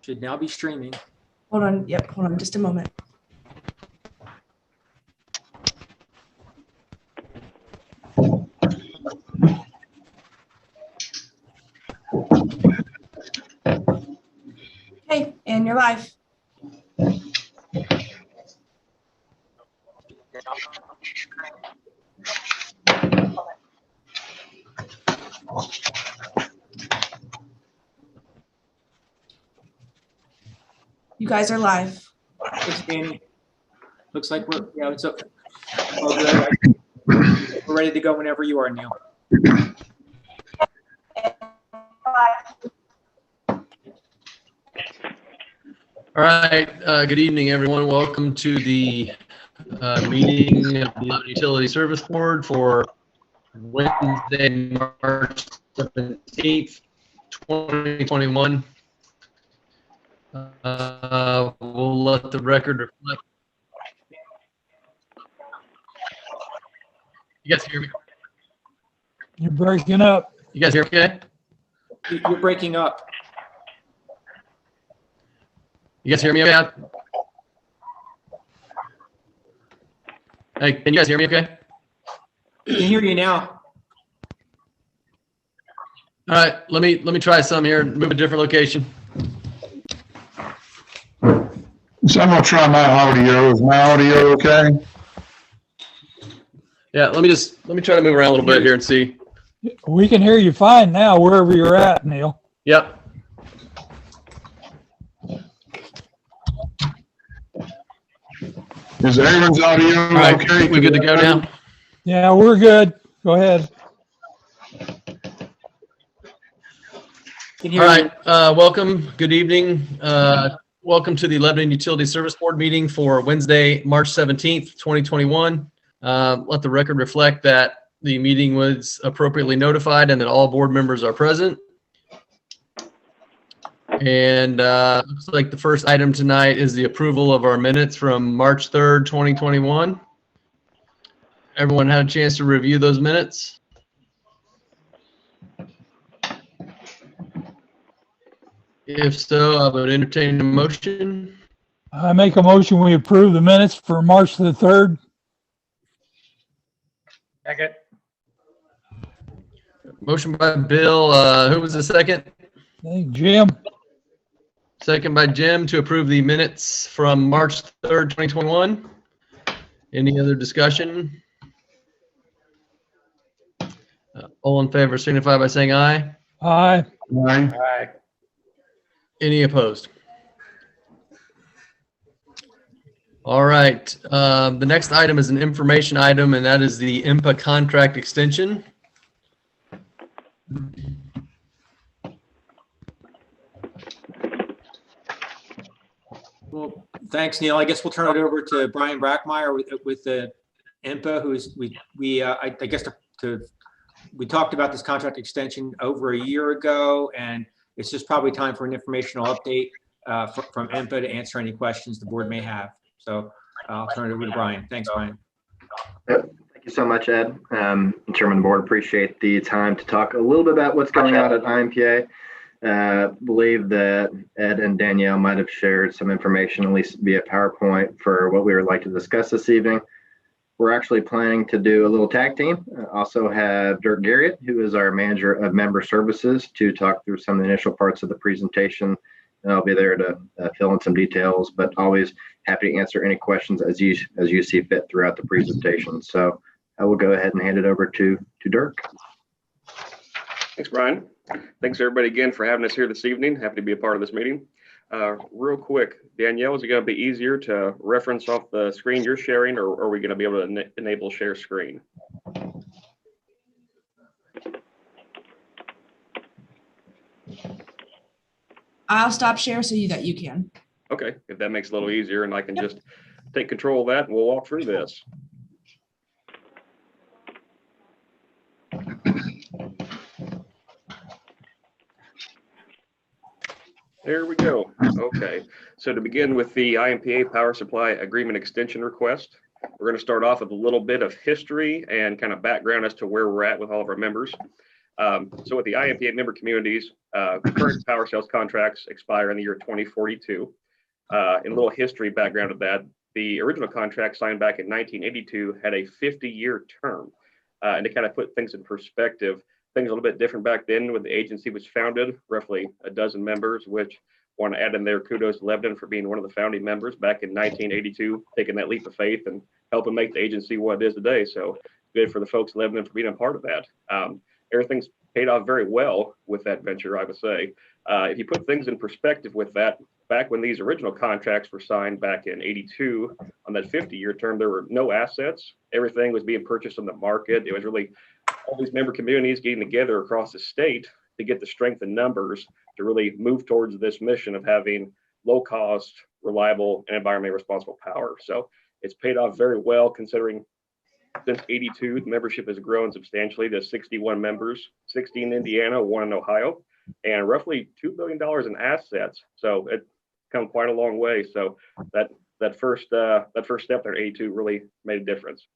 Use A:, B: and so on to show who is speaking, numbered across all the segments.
A: Should now be streaming.
B: Hold on. Yep. Hold on just a moment. Okay, and you're live. You guys are live.
A: Thanks, Danny. Looks like it's okay. All good. We're ready to go whenever you are, Neil.
C: All right. Good evening, everyone. Welcome to the meeting of the Lebanon Utility Service Board for Wednesday, March 17th, 2021. We'll let the record reflect. You guys hear me?
D: You're breaking up.
C: You guys hear okay?
A: You're breaking up.
C: You guys hear me okay? Hey, can you guys hear me okay?
A: We can hear you now.
C: All right, let me try some here and move to a different location.
E: So I'm gonna try my audio. Is my audio okay?
C: Yeah, let me try to move around a little bit here and see.
D: We can hear you fine now, wherever you're at, Neil.
C: Yep.
E: Is everyone's audio
C: All right,
E: okay?
C: we good to go now?
D: Yeah, we're good. Go ahead.
A: Can
C: All
A: hear
C: right, welcome. Good evening. Welcome to the Lebanon Utility Service Board meeting for Wednesday, March 17th, 2021. Let the record reflect that the meeting was appropriately notified and that all board members are present. And looks like the first item tonight is the approval of our minutes from March 3rd, 2021. Everyone had a chance to review those minutes? If so, I would entertain a motion.
D: I make a motion we approve the minutes for March the 3rd.
A: Second.
C: Motion by Bill. Who was the second?
D: I think Jim.
C: Second by Jim to approve the minutes from March 3rd, 2021. Any other discussion? All in favor signify by saying aye.
D: Aye.
E: Aye.
A: Aye.
C: Any opposed? All right. The next item is an information item, and that is the IMPA contract extension.
A: Well, thanks, Neil. I guess we'll turn it over to Brian Brackmeyer with the IMPA, who's I guess we talked about this contract extension over a year ago, and it's just probably time for an informational update from IMPA to answer any questions the board may have. So I'll turn it over to Brian. Thanks, Brian.
F: Yep. Thank you so much, Ed. Chairman of the board, appreciate the time to talk a little bit about what's going on at IMPA. Believe that Ed and Danielle might have shared some information, at least via PowerPoint, for what we would like to discuss this evening. We're actually planning to do a little tag team. Also have Dirk Garriott, who is our manager of member services, to talk through some of the initial parts of the presentation. And I'll be there to fill in some details, but always happy to answer any questions as you see fit throughout the presentation. So I will go ahead and hand it over to Dirk.
G: Thanks, Brian. Thanks everybody again for having us here this evening. Happy to be a part of this meeting. Real quick, Danielle, is it going to be easier to reference off the screen you're sharing, or are we going to be able to enable share screen?
B: I'll stop share so that you can.
G: Okay, if that makes it a little easier and I can just take control of that and we'll walk through this. There we go. Okay, so to begin with the IMPA power supply agreement extension request, we're going to start off with a little bit of history and kind of background as to where we're at with all of our members. So with the IMPA member communities, current power sales contracts expire in the year 2042. In a little history background of that, the original contract signed back in 1982 had a 50-year term. And to kind of put things in perspective, things a little bit different back then when the agency was founded, roughly a dozen members, which want to add in their kudos to Lebanon for being one of the founding members back in 1982, taking that leap of faith and helping make the agency what it is today. So good for the folks in Lebanon for being a part of that. Everything's paid off very well with that venture, I would say. If you put things in perspective with that, back when these original contracts were signed back in 82 on that 50-year term, there were no assets. Everything was being purchased on the market. It was really all these member communities getting together across the state to get the strength in numbers to really move towards this mission of having low cost, reliable, and environmentally responsible power. So it's paid off very well considering since 82, the membership has grown substantially to 61 members, 60 in Indiana, 1 in Ohio, and roughly $2 billion in assets. So it's come quite a long way. So that first step there, 82, really made a difference.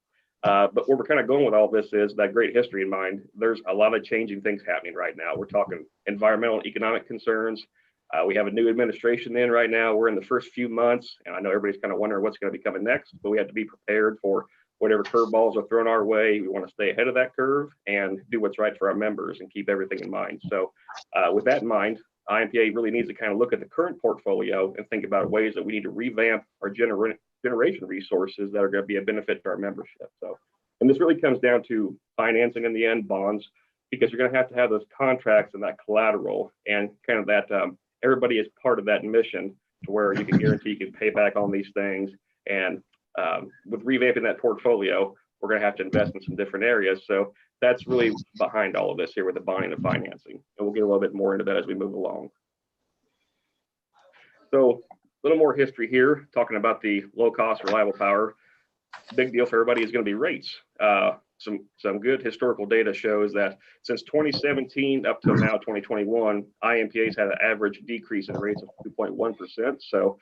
G: But where we're kind of going with all this is that great history in mind. There's a lot of changing things happening right now. We're talking environmental and economic concerns. We have a new administration in right now. We're in the first few months, and I know everybody's kind of wondering what's going to be coming next, but we have to be prepared for whatever curveballs are thrown our way. We want to stay ahead of that curve and do what's right for our members and keep everything in mind. So with that in mind, IMPA really needs to kind of look at the current portfolio and think about ways that we need to revamp our generation resources that are going to be a benefit to our membership. So, and this really comes down to financing in the end, bonds, because you're going to have those contracts and that collateral and kind of that everybody is part of that mission to where you can guarantee you can pay back on these things. And with revamping that portfolio, we're going to have to invest in some different areas. So that's really behind all of this here with the bonding and financing. And we'll get a little bit more into that as we move along. So a little more history here, talking about the low cost, reliable power. Big deal for everybody is going to be rates. Some good historical data shows that since 2017 up till now 2021, IMPA's had an average decrease in rates of 2.1%. So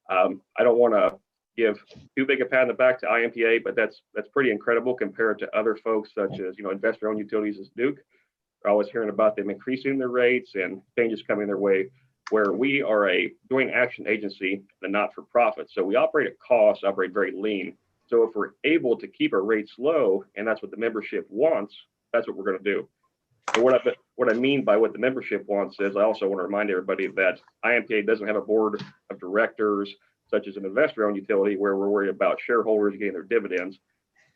G: I don't want to give too big a pat on the back to IMPA, but that's pretty incredible compared to other folks such as investor-owned utilities as Duke. We're always hearing about them increasing their rates and changes coming their way, where we are a joint action agency and not for profit. So we operate at cost, operate very lean. So if we're able to keep our rates low, and that's what the membership wants, that's what we're going to do. And what I mean by what the membership wants is I also want to remind everybody that IMPA doesn't have a board of directors such as an investor-owned utility where we're worried about shareholders getting their dividends.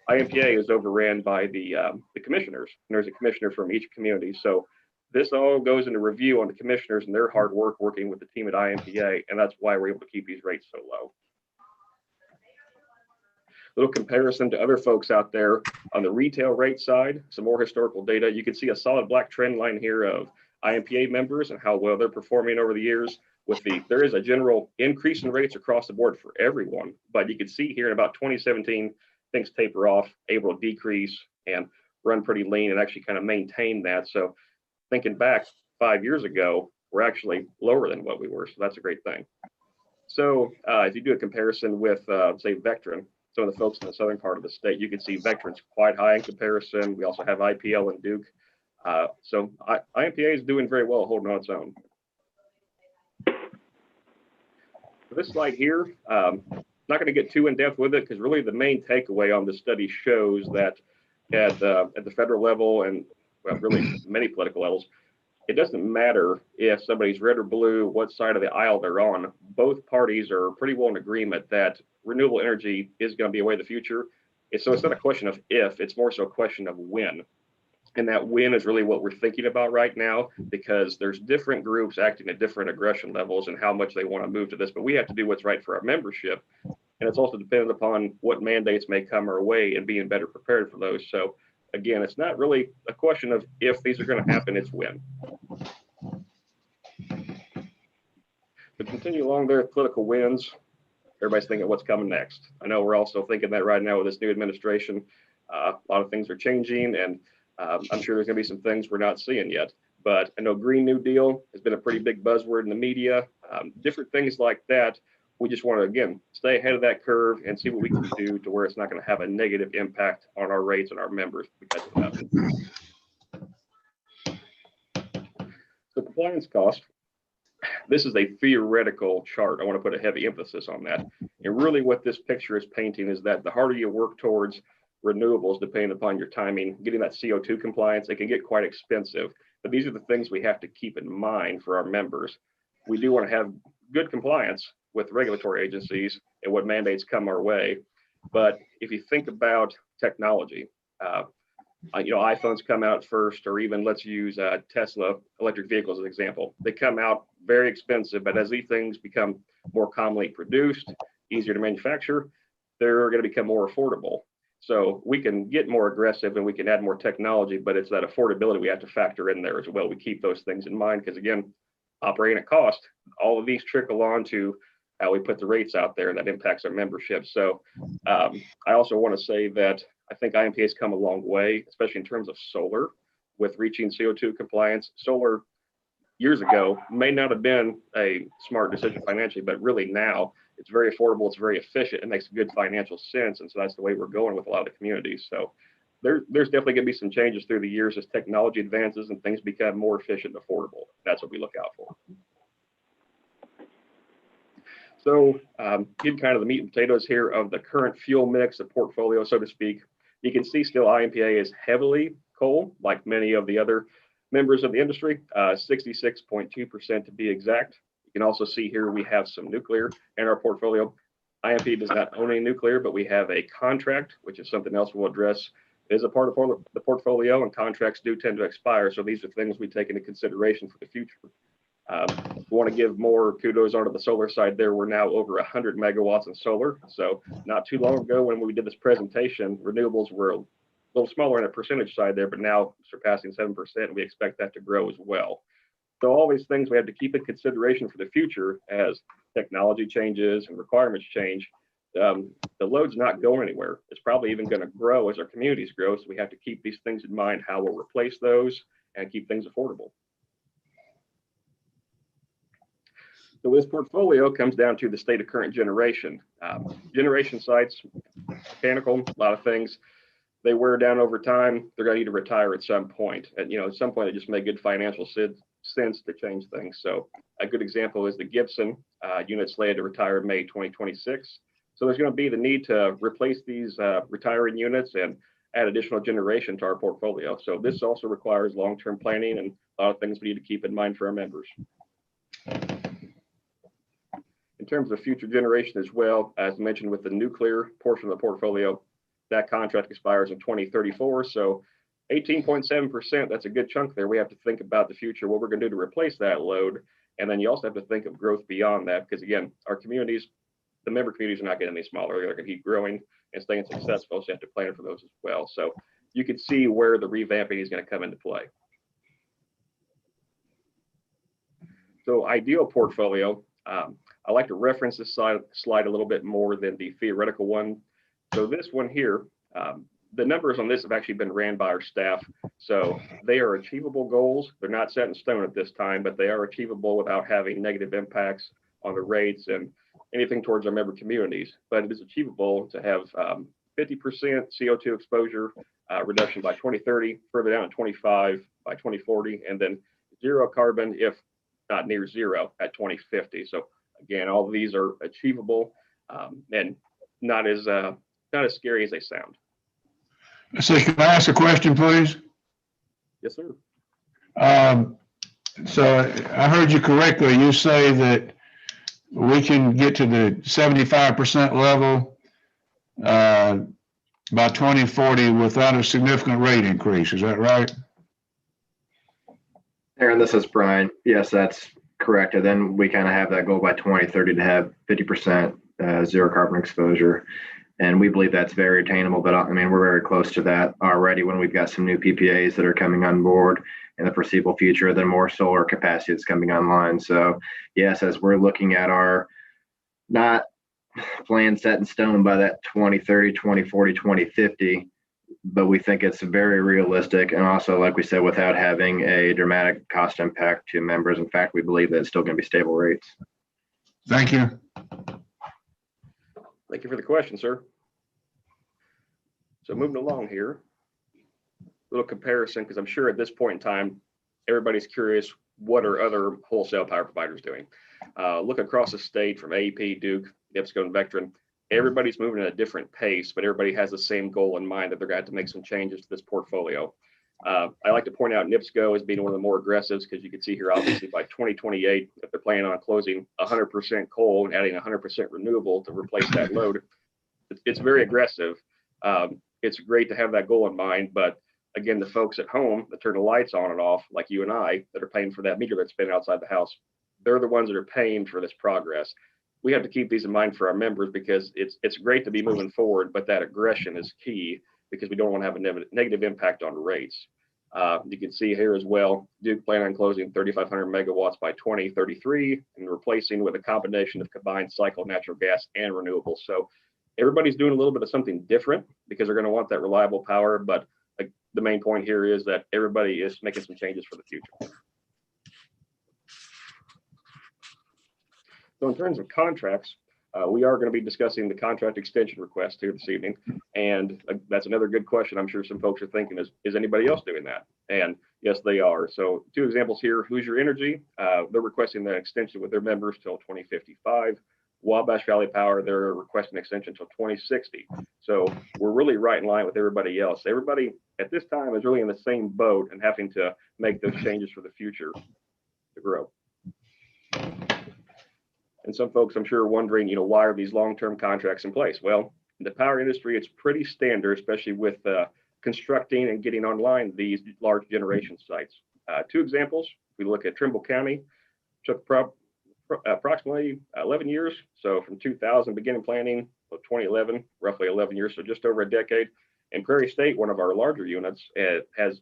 G: IMPA is overran by the commissioners, and there's a commissioner from each community. So this all goes into review on the commissioners and their hard work working with the team at IMPA, and that's why we're able to keep these rates so low. Little comparison to other folks out there on the retail rate side, some more historical data. You can see a solid black trend line here of IMPA members and how well they're performing over the years. There is a general increase in rates across the board for everyone, but you can see here in about 2017, things taper off, able to decrease and run pretty lean and actually kind of maintain that. So thinking back 5 years ago, we're actually lower than what we were. So that's a great thing. So if you do a comparison with, say, Vectren, some of the folks in the southern part of the state, you can see Vectren's quite high in comparison. We also have IPL and Duke. So IMPA is doing very well, holding on its own. This slide here, not going to get too in depth with it because really the main takeaway on the study shows that at the federal level and really many political levels, it doesn't matter if somebody's red or blue, what side of the aisle they're on. Both parties are pretty well in agreement that renewable energy is going to be a way of the future. So it's not a question of if, it's more so a question of when. And that win is really what we're thinking about right now, because there's different groups acting at different aggression levels and how much they want to move to this. But we have to do what's right for our membership. And it's also dependent upon what mandates may come our way and being better prepared for those. So again, it's not really a question of if these are going to happen, it's when. To continue along there, political wins, everybody's thinking what's coming next. I know we're also thinking that right now with this new administration, a lot of things are changing, and I'm sure there's going to be some things we're not seeing yet. But I know Green New Deal has been a pretty big buzzword in the media, different things like that. We just want to, again, stay ahead of that curve and see what we can do to where it's not going to have a negative impact on our rates and our members because of that. So compliance cost, this is a theoretical chart. I want to put a heavy emphasis on that. And really what this picture is painting is that the harder you work towards renewables, depending upon your timing, getting that CO2 compliance, it can get quite expensive. But these are the things we have to keep in mind for our members. We do want to have good compliance with regulatory agencies and what mandates come our way. But if you think about technology, iPhones come out first, or even let's use Tesla electric vehicles as an example. They come out very expensive, but as these things become more commonly produced, easier to manufacture, they're going to become more affordable. So we can get more aggressive and we can add more technology, but it's that affordability we have to factor in there as well. We keep those things in mind because, again, operating at cost, all of these trickle on to how we put the rates out there, and that impacts our membership. So I also want to say that I think IMPA has come a long way, especially in terms of solar, with reaching CO2 compliance. Solar years ago may not have been a smart decision financially, but really now it's very affordable, it's very efficient, it makes good financial sense. And so that's the way we're going with a lot of the communities. So there's definitely going to be some changes through the years as technology advances and things become more efficient and affordable. That's what we look out for. So getting kind of the meat and potatoes here of the current fuel mix, the portfolio, so to speak. You can see still IMPA is heavily coal, like many of the other members of the industry, 66.2% to be exact. You can also see here we have some nuclear in our portfolio. IMPA does not own any nuclear, but we have a contract, which is something else we'll address. It is a part of the portfolio, and contracts do tend to expire. So these are things we take into consideration for the future. We want to give more kudos onto the solar side there. We're now over 100 megawatts in solar. So not too long ago when we did this presentation, renewables were a little smaller in a percentage side there, but now surpassing 7%, and we expect that to grow as well. So all these things we have to keep in consideration for the future as technology changes and requirements change. The load's not going anywhere. It's probably even going to grow as our communities grow. So we have to keep these things in mind, how we'll replace those and keep things affordable. So this portfolio comes down to the state of current generation. Generation sites, mechanical, a lot of things, they wear down over time. They're going to need to retire at some point. And, at some point, it just made good financial sense to change things. So a good example is the Gibson unit slated to retire in May 2026. So there's going to be the need to replace these retiring units and add additional generation to our portfolio. So this also requires long-term planning and a lot of things we need to keep in mind for our members. In terms of future generation as well, as mentioned with the nuclear portion of the portfolio, that contract expires in 2034. So 18.7%, that's a good chunk there. We have to think about the future, what we're going to do to replace that load. And then you also have to think of growth beyond that, because again, our communities, the member communities are not getting any smaller. They're going to keep growing and staying successful. So you have to plan for those as well. So you can see where the revamping is going to come into play. So ideal portfolio, I like to reference this slide a little bit more than the theoretical one. So this one here, the numbers on this have actually been ran by our staff. So they are achievable goals. They're not set in stone at this time, but they are achievable without having negative impacts on the rates and anything towards our member communities. But it is achievable to have 50% CO2 exposure reduction by 2030, further down at 25 by 2040, and then zero carbon, if not near zero, at 2050. So again, all of these are achievable and not as scary as they sound.
E: So can I ask a question, please?
G: Yes, sir.
E: So I heard you correctly. You say that we can get to the 75% level by 2040 without a significant rate increase. Is that right?
F: Aaron, this is Brian. Yes, that's correct. And then we kind of have that goal by 2030 to have 50% zero carbon exposure. And we believe that's very attainable, but I mean, we're very close to that already when we've got some new PPAs that are coming on board in the foreseeable future, then more solar capacity that's coming online. So yes, as we're looking at our not plan set in stone by that 2030, 2040, 2050, but we think it's very realistic. And also, like we said, without having a dramatic cost impact to members. In fact, we believe that it's still going to be stable rates.
E: Thank you.
G: Thank you for the question, sir. So moving along here, a little comparison, because I'm sure at this point in time, everybody's curious, what are other wholesale power providers doing? Look across the state from AEP, Duke, NIPSCO, and Vectren. Everybody's moving at a different pace, but everybody has the same goal in mind that they're going to have to make some changes to this portfolio. I like to point out NIPSCO as being one of the more aggressives, because you can see here, obviously, by 2028, if they're planning on closing 100% coal and adding 100% renewable to replace that load, it's very aggressive. It's great to have that goal in mind, but again, the folks at home that turn the lights on and off, like you and I, that are paying for that meter that's been outside the house, they're the ones that are paying for this progress. We have to keep these in mind for our members, because it's great to be moving forward, but that aggression is key, because we don't want to have a negative impact on rates. You can see here as well, Duke plan on closing 3,500 megawatts by 2033 and replacing with a combination of combined cycle natural gas and renewables. So everybody's doing a little bit of something different, because they're going to want that reliable power. But the main point here is that everybody is making some changes for the future. So in terms of contracts, we are going to be discussing the contract extension request here this evening. And that's another good question. I'm sure some folks are thinking, is anybody else doing that? And yes, they are. So 2 examples here. Hoosier Energy, they're requesting the extension with their members till 2055. Wabash Valley Power, they're requesting extension till 2060. So we're really right in line with everybody else. Everybody at this time is really in the same boat and having to make those changes for the future to grow. And some folks, I'm sure, are wondering, why are these long-term contracts in place? Well, in the power industry, it's pretty standard, especially with constructing and getting online these large generation sites. 2 examples. If we look at Trimble County, took approximately 11 years. So from 2000, beginning planning, 2011, roughly 11 years, so just over a decade. And Prairie State, one of our larger units, has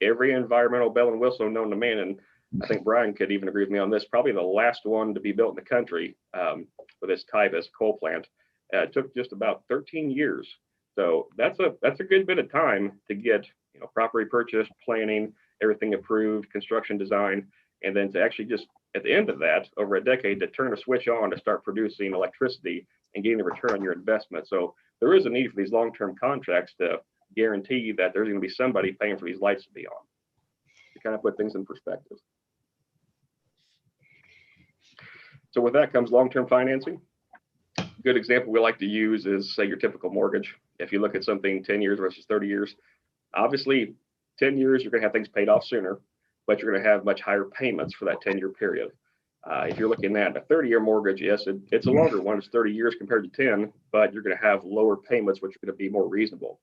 G: every environmental bell and whistle known to man. And I think Brian could even agree with me on this, probably the last one to be built in the country for this type as coal plant. It took just about 13 years. So that's a good bit of time to get property purchase, planning, everything approved, construction design, and then to actually just at the end of that, over a decade, to turn a switch on to start producing electricity and getting a return on your investment. So there is a need for these long-term contracts to guarantee that there's going to be somebody paying for these lights to be on, to kind of put things in perspective. So with that comes long-term financing. A good example we like to use is, say, your typical mortgage. If you look at something 10 years versus 30 years, obviously 10 years, you're going to have things paid off sooner, but you're going to have much higher payments for that 10-year period. If you're looking at a 30-year mortgage, yes, it's a longer one. It's 30 years compared to 10, but you're going to have lower payments, which are going to be more reasonable.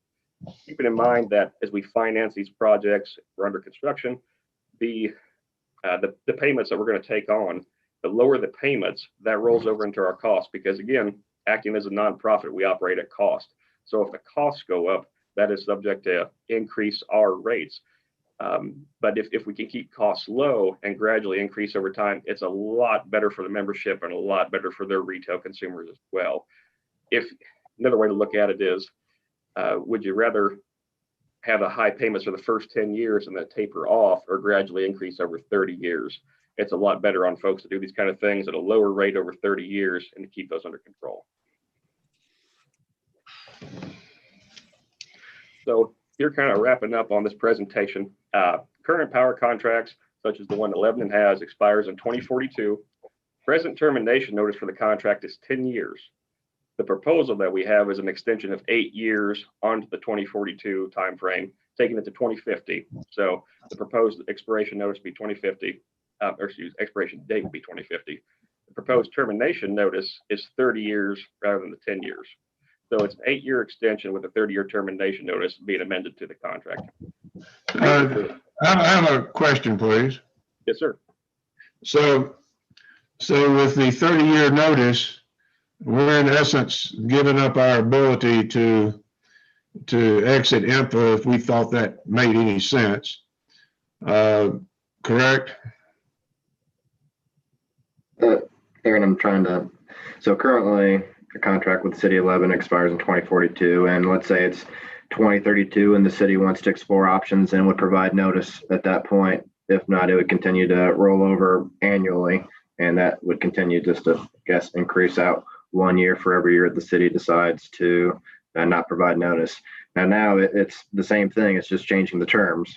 G: Keeping in mind that as we finance these projects, we're under construction, the payments that we're going to take on, the lower the payments, that rolls over into our costs, because again, acting as a nonprofit, we operate at cost. So if the costs go up, that is subject to increase our rates. But if we can keep costs low and gradually increase over time, it's a lot better for the membership and a lot better for their retail consumers as well. If another way to look at it is, would you rather have the high payments for the first 10 years and then taper off, or gradually increase over 30 years? It's a lot better on folks to do these kind of things at a lower rate over 30 years and to keep those under control. So you're kind of wrapping up on this presentation. Current power contracts, such as the one that Lebanon has, expires in 2042. Present termination notice for the contract is 10 years. The proposal that we have is an extension of 8 years onto the 2042 timeframe, taking it to 2050. So the proposed expiration notice would be 2050, expiration date would be 2050. The proposed termination notice is 30 years rather than the 10 years. So it's an 8-year extension with a 30-year termination notice being amended to the contract.
E: I have a question, please.
G: Yes, sir.
E: So with the 30-year notice, we're in essence giving up our ability to exit IMPA if we thought that made any sense. Correct?
F: Aaron, I'm trying to, so currently the contract with the city of Lebanon expires in 2042, and let's say it's 2032 and the city wants to explore options and would provide notice at that point. If not, it would continue to roll over annually, and that would continue just to, I guess, increase out 1 year for every year the city decides to not provide notice. Now it's the same thing, it's just changing the terms.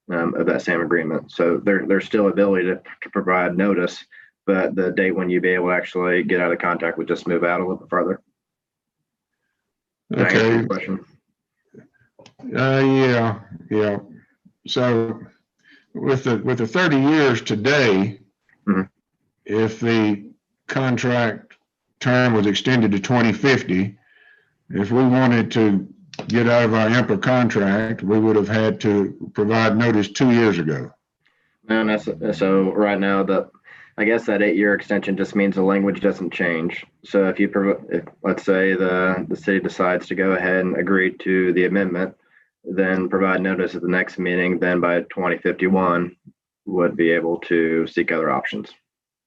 F: of that same agreement. So there's still ability to provide notice, but the date when you'd be able to actually get out of contract would just move out a little bit farther. Did I answer
E: Okay.
F: your question?
E: Yeah. So with the 30 years today,
F: Mhm.
E: if the contract term was extended to 2050, if we wanted to get out of our IMPA contract, we would have had to provide notice 2 years ago.
F: And so right now, I guess that 8-year extension just means the language doesn't change. So if let's say the city decides to go ahead and agree to the amendment, then provide notice at the next meeting, then by 2051 would be able to seek other options.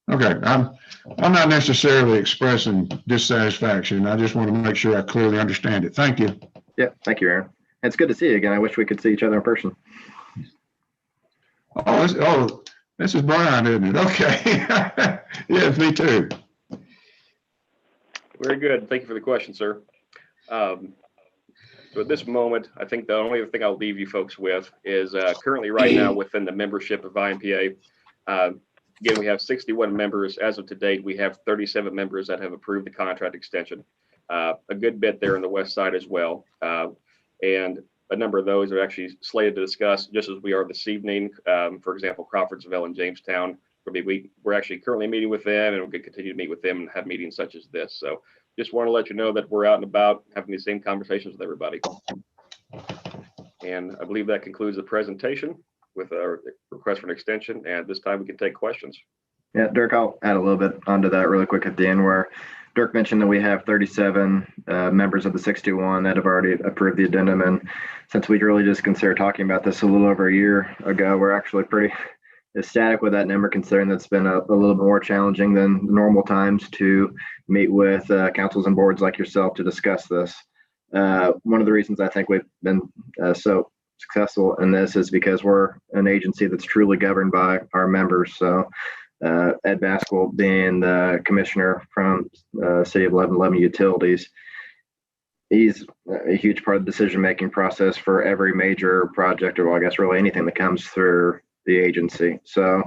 E: Okay, I'm not necessarily expressing dissatisfaction. I just want to make sure I clearly understand it. Thank you.
F: Yeah, thank you, Aaron. It's good to see you again. I wish we could see each other in person.
E: Oh, this is Brian, isn't it? Okay. Yes, me too.
G: Very good. Thank you for the question, sir. So at this moment, I think the only thing I'll leave you folks with is currently right now within the membership of IMPA, again, we have 61 members. As of today, we have 37 members that have approved the contract extension. A good bit there on the west side as well. And a number of those are actually slated to discuss, just as we are this evening. For example, Crawfordsville and Jamestown. We're actually currently meeting with them, and we're going to continue to meet with them and have meetings such as this. So just want to let you know that we're out and about having these same conversations with everybody. And I believe that concludes the presentation with our request for an extension. And at this time, we can take questions.
F: Yeah, Dirk, I'll add a little bit onto that really quick at the end, where Dirk mentioned that we have 37 members of the 61 that have already approved the addendum. And since we really just considered talking about this a little over a year ago, we're actually pretty ecstatic with that number, considering that's been a little bit more challenging than normal times to meet with councils and boards like yourself to discuss this. One of the reasons I think we've been so successful in this is because we're an agency that's truly governed by our members. So Ed Baskell, being the commissioner from City of Lebanon Utilities, he's a huge part of the decision-making process for every major project, or well, I guess really anything that comes through the agency. So,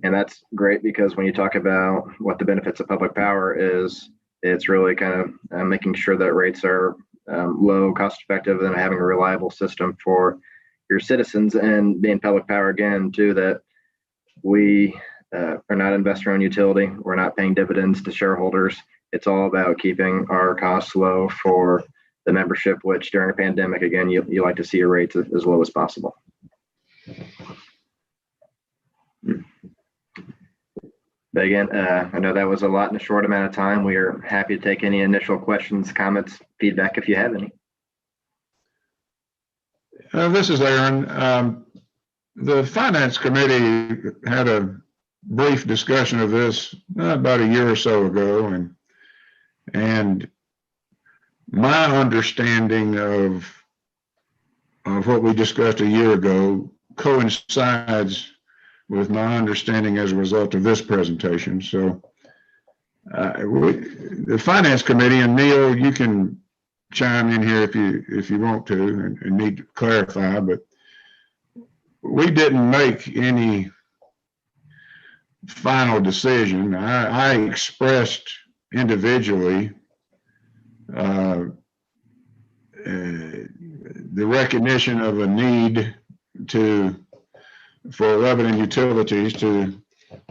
F: and that's great, because when you talk about what the benefits of public power is, it's really kind of making sure that rates are low, cost effective, and having a reliable system for your citizens, and being public power again too, that we are not investor-owned utility. We're not paying dividends to shareholders. It's all about keeping our costs low for the membership, which during a pandemic, again, you like to see your rates as low as possible. But again, I know that was a lot in a short amount of time. We are happy to take any initial questions, comments, feedback if you have any.
E: This is Aaron. The Finance Committee had a brief discussion of this about a year or so ago, and my understanding of what we discussed a year ago coincides with my understanding as a result of this presentation. So the Finance Committee, and Neil, you can chime in here if you want to and need to clarify, but we didn't make any final decision. I expressed individually the recognition of a need for Lebanon Utilities to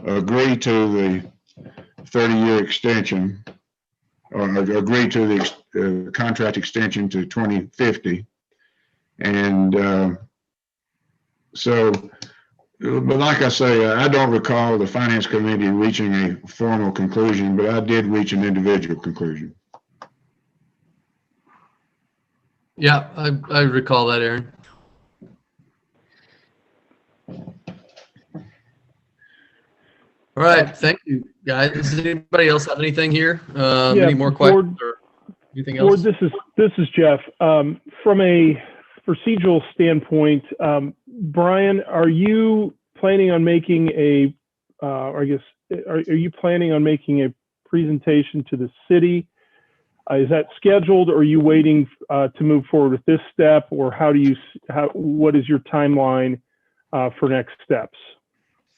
E: agree to the 30-year extension, or agree to the contract extension to 2050. And so, but like I say, I don't recall the Finance Committee reaching a formal conclusion, but I did reach an individual conclusion.
C: Yeah, I recall that, Aaron. All right, thank you, guys. Does anybody else have anything here? Any more questions or anything else?
H: Board, this is Jeff. From a procedural standpoint, Brian, are you planning on making are you planning on making a presentation to the city? Is that scheduled, or are you waiting to move forward with this step, or what is your timeline for next steps?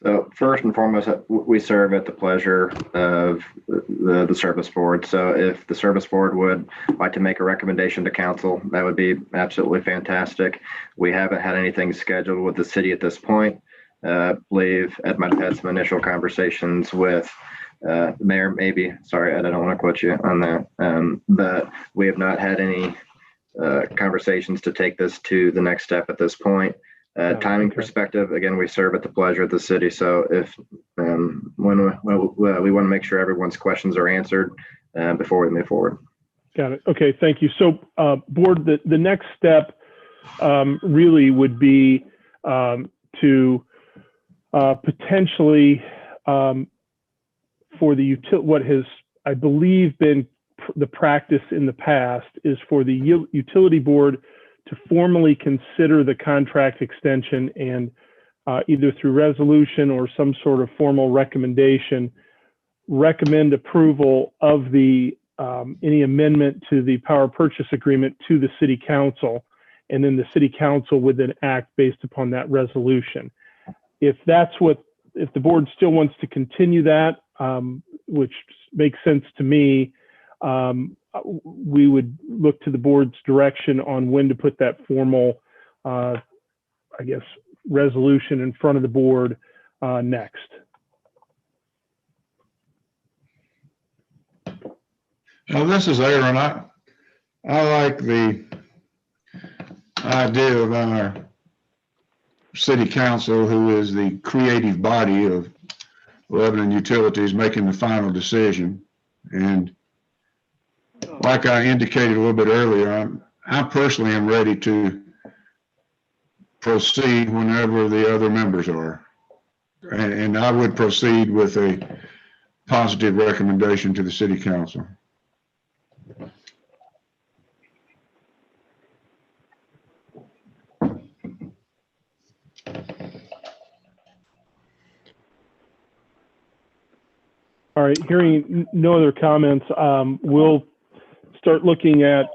F: So first and foremost, we serve at the pleasure of the service board. So if the service board would like to make a recommendation to council, that would be absolutely fantastic. We haven't had anything scheduled with the city at this point. Believe Ed might have had some initial conversations with the mayor, maybe. Sorry, Ed, I don't want to quote you on that. But we have not had any conversations to take this to the next step at this point. Timing perspective, again, we serve at the pleasure of the city. So if when we want to make sure everyone's questions are answered before we move forward.
H: Got it. Okay, thank you. So board, the next step really would be to potentially for the what has, I believe, been the practice in the past is for the utility board to formally consider the contract extension and either through resolution or some sort of formal recommendation, recommend approval of the any amendment to the power purchase agreement to the city council, and then the city council would then act based upon that resolution. If the board still wants to continue that, which makes sense to me, we would look to the board's direction on when to put that formal, I guess, resolution in front of the board next.
E: Now, this is Aaron. I like the idea of our city council, who is the creative body of Lebanon Utilities, making the final decision. And like I indicated a little bit earlier, I personally am ready to proceed whenever the other members are. And I would proceed with a positive recommendation to the city council.
H: All right, hearing no other comments, we'll start looking at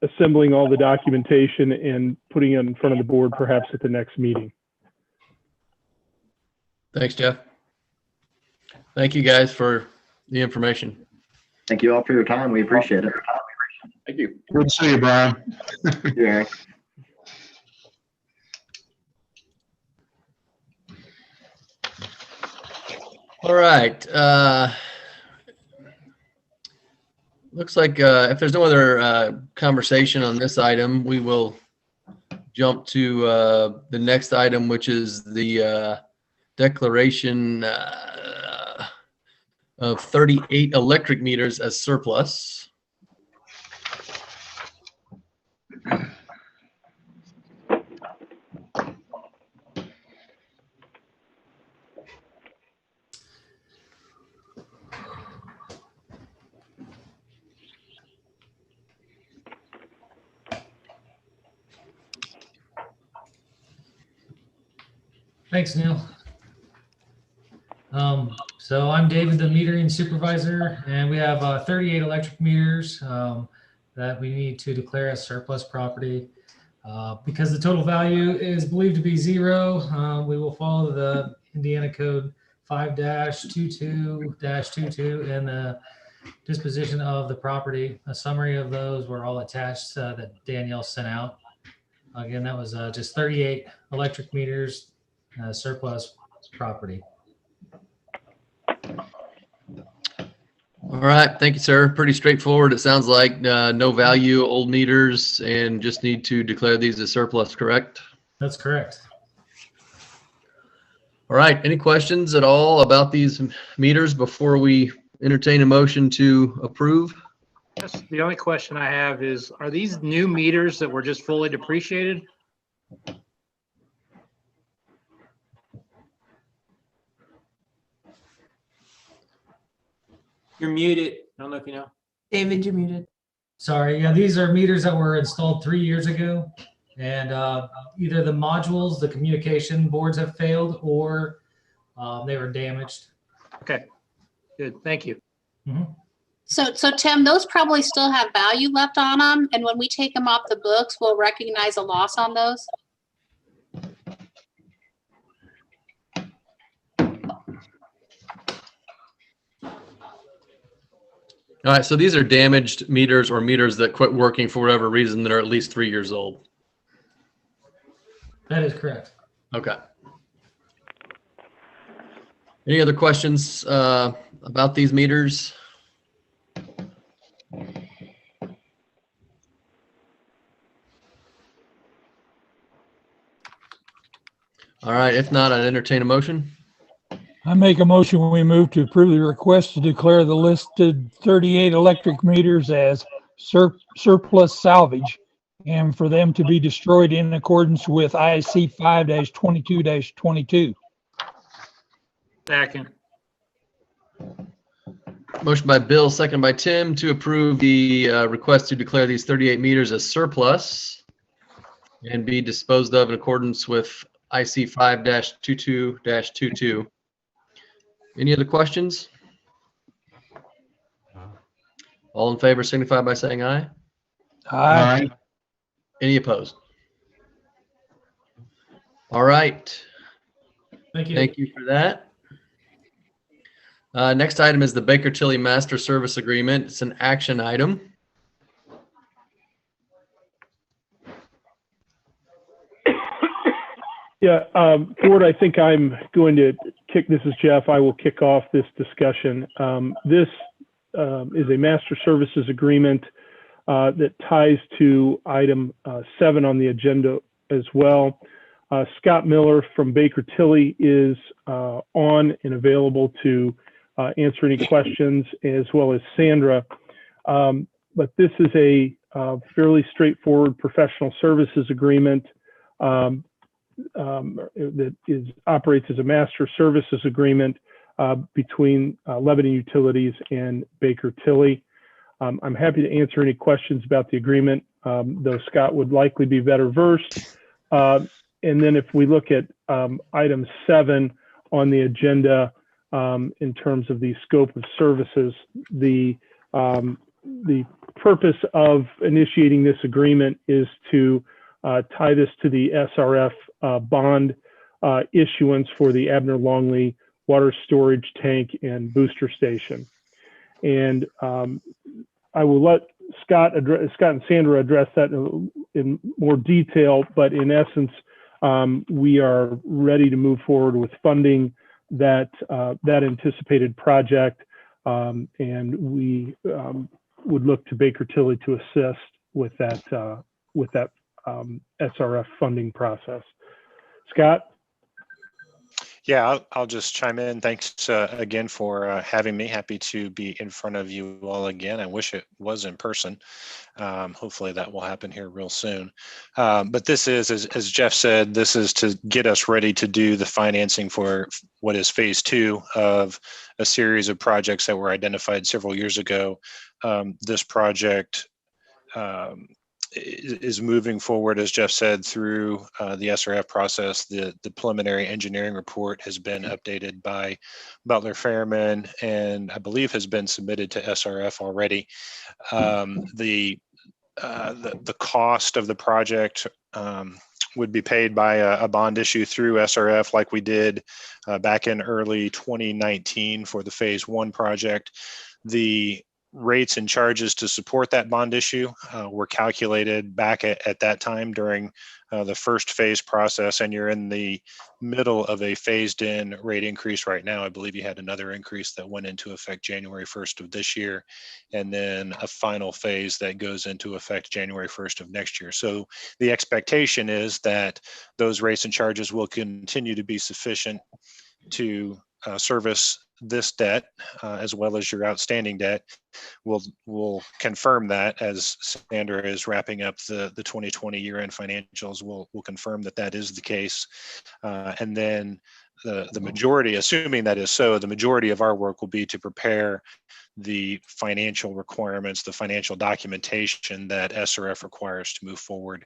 H: assembling all the documentation and putting it in front of the board perhaps at the next meeting.
C: Thanks, Jeff. Thank you guys for the information.
F: Thank you all for your time. We appreciate it.
G: Thank you.
E: Good to see you, Brian.
F: Yeah.
C: All right. Looks like if there's no other conversation on this item, we will jump to the next item, which is the declaration of 38 electric meters as surplus.
I: Thanks, Neil. So I'm David, the metering supervisor, and we have 38 electric meters that we need to declare as surplus property. Because the total value is believed to be zero, we will follow the Indiana Code 5-22-22 and the disposition of the property. A summary of those were all attached that Danielle sent out. Again, that was just 38 electric meters, surplus property.
C: All right. Thank you, sir. Pretty straightforward. It sounds like no value, old meters, and just need to declare these as surplus, correct?
I: That's correct.
C: All right. Any questions at all about these meters before we entertain a motion to approve?
J: Yes, the only question I have is, are these new meters that were just fully depreciated?
A: You're muted. I don't know if you know.
B: David, you're muted.
I: Sorry. Yeah, these are meters that were installed 3 years ago. And either the modules, the communication boards have failed, or they were damaged.
J: Okay, good. Thank you.
I: Mm-hmm.
K: So Tim, those probably still have value left on them. And when we take them off the books, we'll recognize a loss on those.
C: All right, so these are damaged meters or meters that quit working for whatever reason that are at least 3 years old.
I: That is correct.
C: Okay. Any other questions about these meters? All right, if not, I'd entertain a motion.
D: I make a motion, we move to approve the request to declare the listed 38 electric meters as surplus salvage and for them to be destroyed in accordance with IC 5-22-22.
J: Second.
C: Motion by Bill, second by Tim to approve the request to declare these 38 meters as surplus and be disposed of in accordance with IC 5-22-22. Any other questions? All in favor signify by saying aye.
D: Aye.
C: Any opposed? All right.
I: Thank you.
C: Thank you for that. Next item is the Baker Tilly Master Service Agreement. It's an action item.
H: Yeah, Board, I think I'm going to this is Jeff. I will kick off this discussion. This is a master services agreement that ties to item 7 on the agenda as well. Scott Miller from Baker Tilly is on and available to answer any questions, as well as Sandra. But this is a fairly straightforward professional services agreement that operates as a master services agreement between Lebanon Utilities and Baker Tilly. I'm happy to answer any questions about the agreement, though Scott would likely be better versed. And then if we look at item 7 on the agenda, in terms of the scope of services, the purpose of initiating this agreement is to tie this to the SRF bond issuance for the Abner Longley water storage tank and booster station. And I will let Scott and Sandra address that in more detail, but in essence, we are ready to move forward with funding that anticipated project, and we would look to Baker Tilly to assist with that SRF funding process. Scott?
L: Yeah, I'll just chime in. Thanks again for having me. Happy to be in front of you all again. I wish it was in person. Hopefully that will happen here real soon. But this is, as Jeff said, this is to get us ready to do the financing for what is phase 2 of a series of projects that were identified several years ago. This project is moving forward, as Jeff said, through the SRF process. The preliminary engineering report has been updated by Butler Fairman and I believe has been submitted to SRF already. The cost of the project would be paid by a bond issue through SRF like we did back in early 2019 for the phase 1 project. The rates and charges to support that bond issue were calculated back at that time during the first phase process, and you're in the middle of a phased in rate increase right now. I believe you had another increase that went into effect January 1st of this year, and then a final phase that goes into effect January 1st of next year. So the expectation is that those rates and charges will continue to be sufficient to service this debt as well as your outstanding debt. We'll confirm that as Sandra is wrapping up the 2020 year-end financials. We'll confirm that that is the case, and then the majority, assuming that is so, the majority of our work will be to prepare the financial requirements, the financial documentation that SRF requires to move forward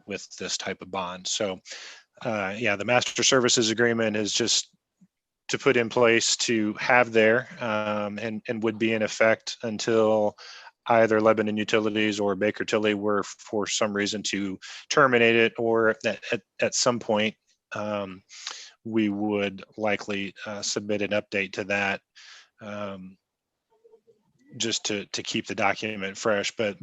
L: with this type of bond. So yeah, the master services agreement is just to put in place to have there and would be in effect until either Lebanon Utilities or Baker Tilly were for some reason to terminate it, or at some point we would likely submit an update to that just to keep the document fresh, but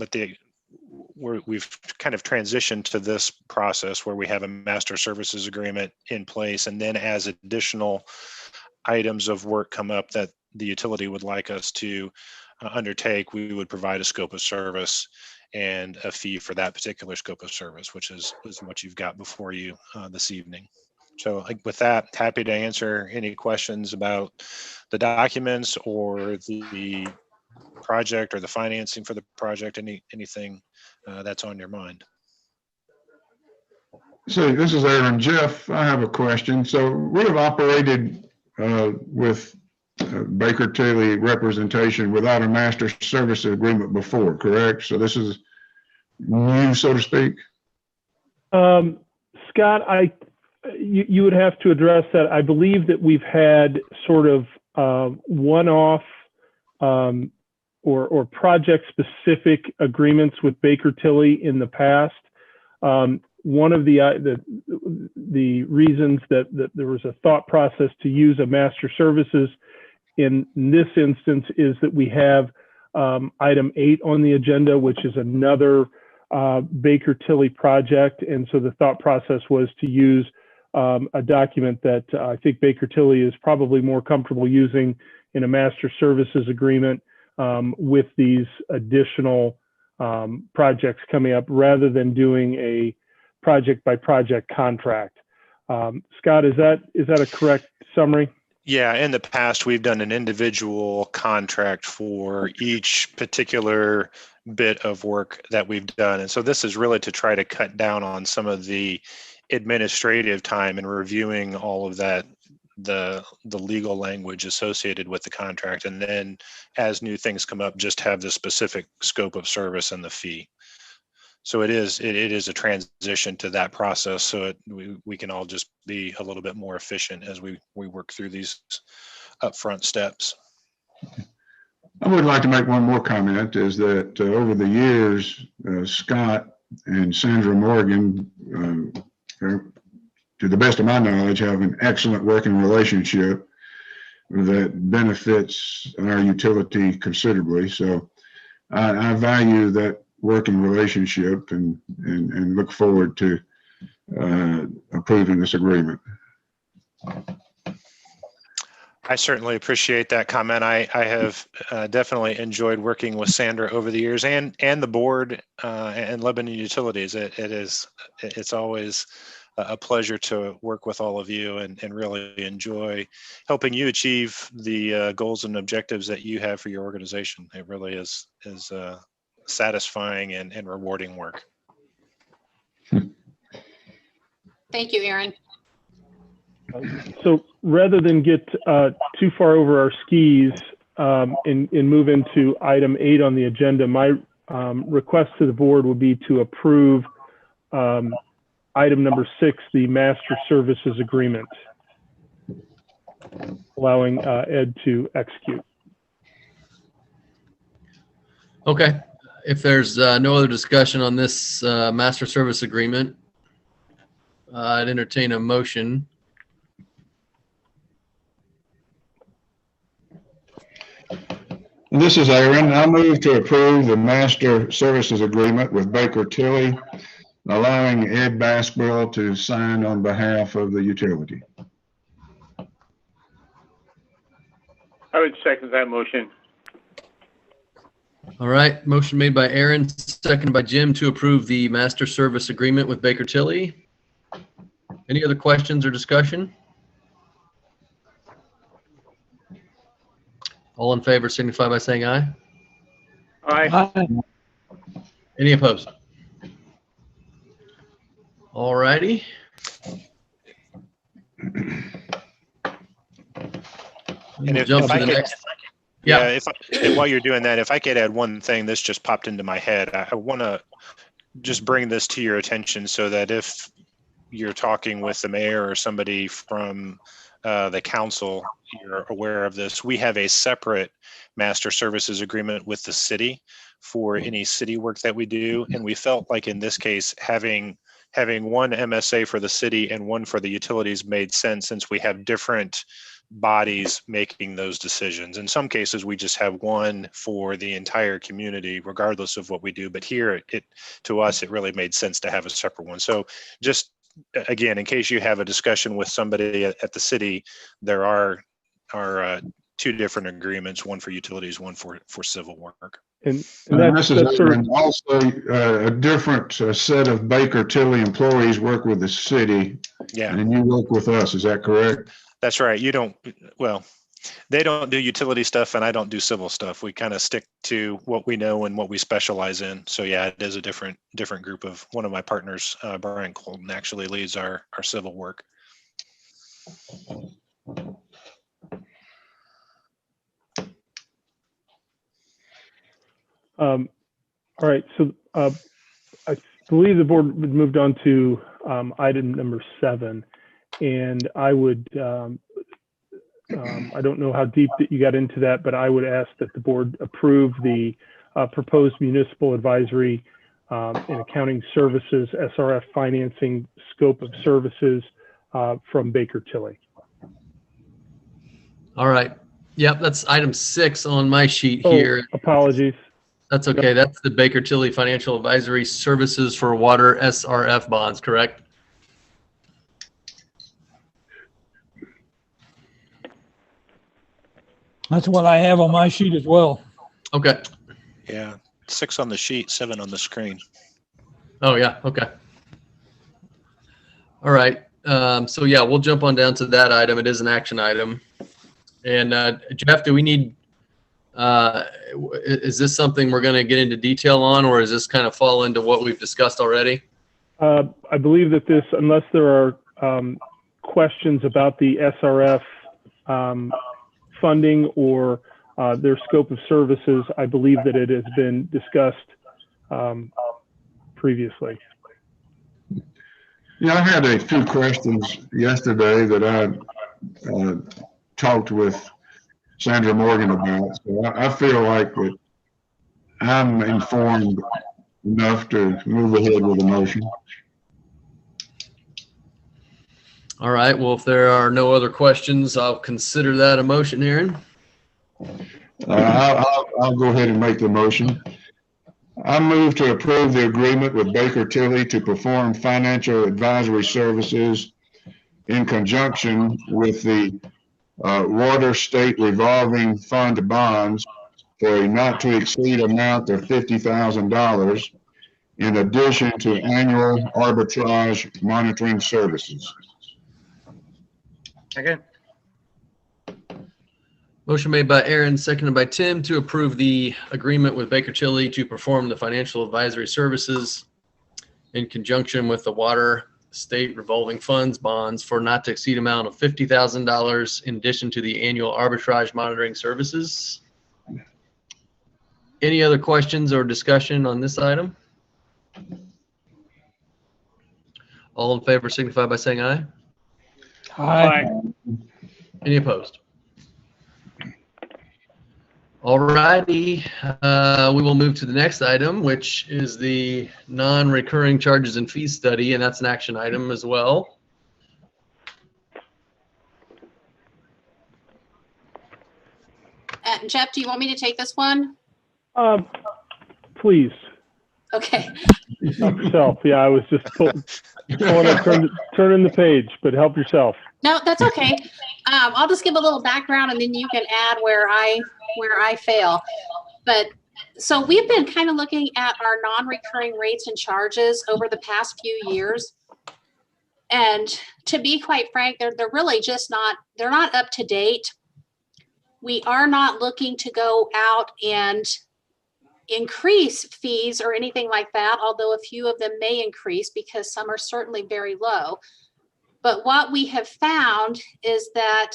L: we've kind of transitioned to this process where we have a master services agreement in place, and then as additional items of work come up that the utility would like us to undertake, we would provide a scope of service and a fee for that particular scope of service, which is what you've got before you this evening. So with that, happy to answer any questions about the documents or the project or the financing for the project, anything that's on your mind.
E: So this is Aaron. Jeff, I have a question. So we have operated with Baker Tilly representation without a master service agreement before, correct? So this is new, so to speak?
H: Scott, you would have to address that. I believe that we've had sort of one-off or project-specific agreements with Baker Tilly in the past. One of the reasons that there was a thought process to use a master services in this instance is that we have item 8 on the agenda, which is another Baker Tilly project. And so the thought process was to use a document that I think Baker Tilly is probably more comfortable using in a master services agreement with these additional projects coming up, rather than doing a project by project contract. Scott, is that a correct summary?
L: Yeah, in the past, we've done an individual contract for each particular bit of work that we've done. And so this is really to try to cut down on some of the administrative time and reviewing all of that, the legal language associated with the contract. And then as new things come up, just have the specific scope of service and the fee. So it is a transition to that process, so we can all just be a little bit more efficient as we work through these upfront steps.
E: I would like to make one more comment, is that over the years, Scott and Sandra Morgan, to the best of my knowledge, have an excellent working relationship that benefits our utility considerably. So I value that working relationship and look forward to approving this agreement.
L: I certainly appreciate that comment. I have definitely enjoyed working with Sandra over the years, and the board and Lebanon Utilities. It's always a pleasure to work with all of you and really enjoy helping you achieve the goals and objectives that you have for your organization. It really is satisfying and rewarding work.
K: Thank you, Aaron.
H: So rather than get too far over our skis and move into item 8 on the agenda, my request to the board would be to approve item number 6, the master services agreement, allowing Ed to execute.
C: Okay. If there's no other discussion on this master service agreement, I'd entertain a motion.
E: This is Aaron. I move to approve the master services agreement with Baker Tilly, allowing Ed Baskerville to sign on behalf of the utility.
J: I would second that motion.
C: All right. Motion made by Aaron, seconded by Jim to approve the master service agreement with Baker Tilly. Any other questions or discussion? All in favor signify by saying aye.
J: Aye.
C: Any opposed? All righty.
L: And if
C: Jump
L: I
C: to the
L: could,
C: next. Yeah.
L: And while you're doing that, if I could add one thing, this just popped into my head. I want to just bring this to your attention so that if you're talking with the mayor or somebody from the council, you're aware of this. We have a separate master services agreement with the city for any city work that we do. And we felt like in this case, having one MSA for the city and one for the utilities made sense, since we have different bodies making those decisions. In some cases, we just have one for the entire community, regardless of what we do. But here, to us, it really made sense to have a separate one. So just again, in case you have a discussion with somebody at the city, there are two different agreements, one for utilities, one for civil work.
H: And
E: this is also a different set of Baker Tilly employees work with the city.
L: Yeah.
E: And you work with us, is that correct?
L: That's right. They don't do utility stuff and I don't do civil stuff. We kind of stick to what we know and what we specialize in. So yeah, it is a different group. Of one of my partners, Brian Colton, actually leads our civil work.
H: All right, so I believe the board moved on to item number 7, and I would, I don't know how deep that you got into that, but I would ask that the board approve the proposed municipal advisory and accounting services, SRF financing scope of services from Baker Tilly.
C: All right. Yep, that's item 6 on my sheet here.
H: Apologies.
C: That's okay. That's the Baker Tilly Financial Advisory Services for Water SRF bonds, correct?
D: That's what I have on my sheet as well.
C: Okay.
L: Yeah, 6 on the sheet, 7 on the screen.
C: Oh yeah. Okay. All right. So yeah, we'll jump on down to that item. It is an action item. And Jeff, do we need? Is this something we're going to get into detail on, or is this kind of fall into what we've discussed already?
H: I believe that this, unless there are questions about the SRF funding or their scope of services, I believe that it has been discussed previously.
E: Yeah, I had a few questions yesterday that I talked with Sandra Morgan about. So I feel like that I'm informed enough to move ahead with the motion.
C: All right. Well, if there are no other questions, I'll consider that a motion, Aaron.
E: I'll go ahead and make the motion. I move to approve the agreement with Baker Tilly to perform financial advisory services in conjunction with the Water State Revolving Fund bonds for a not to exceed amount of $50,000 in addition to annual arbitrage monitoring services.
J: Second.
C: Motion made by Aaron, seconded by Tim to approve the agreement with Baker Tilly to perform the financial advisory services in conjunction with the Water State Revolving Funds bonds for not to exceed amount of $50,000 in addition to the annual arbitrage monitoring services. Any other questions or discussion on this item? All in favor signify by saying aye.
D: Aye.
C: Any opposed? All righty, we will move to the next item, which is the non-recurring charges and fees study, and that's an action item as well.
K: Jeff, do you want me to take this one?
H: Please.
K: Okay.
H: Help yourself. Yeah, I was just pulling up, turning the page, but help yourself.
K: No, that's okay. I'll just give a little background and then you can add where I fail. But so we've been kind of looking at our non-recurring rates and charges over the past few years. And to be quite frank, they're really just they're not up to date. We are not looking to go out and increase fees or anything like that, although a few of them may increase because some are certainly very low. But what we have found is that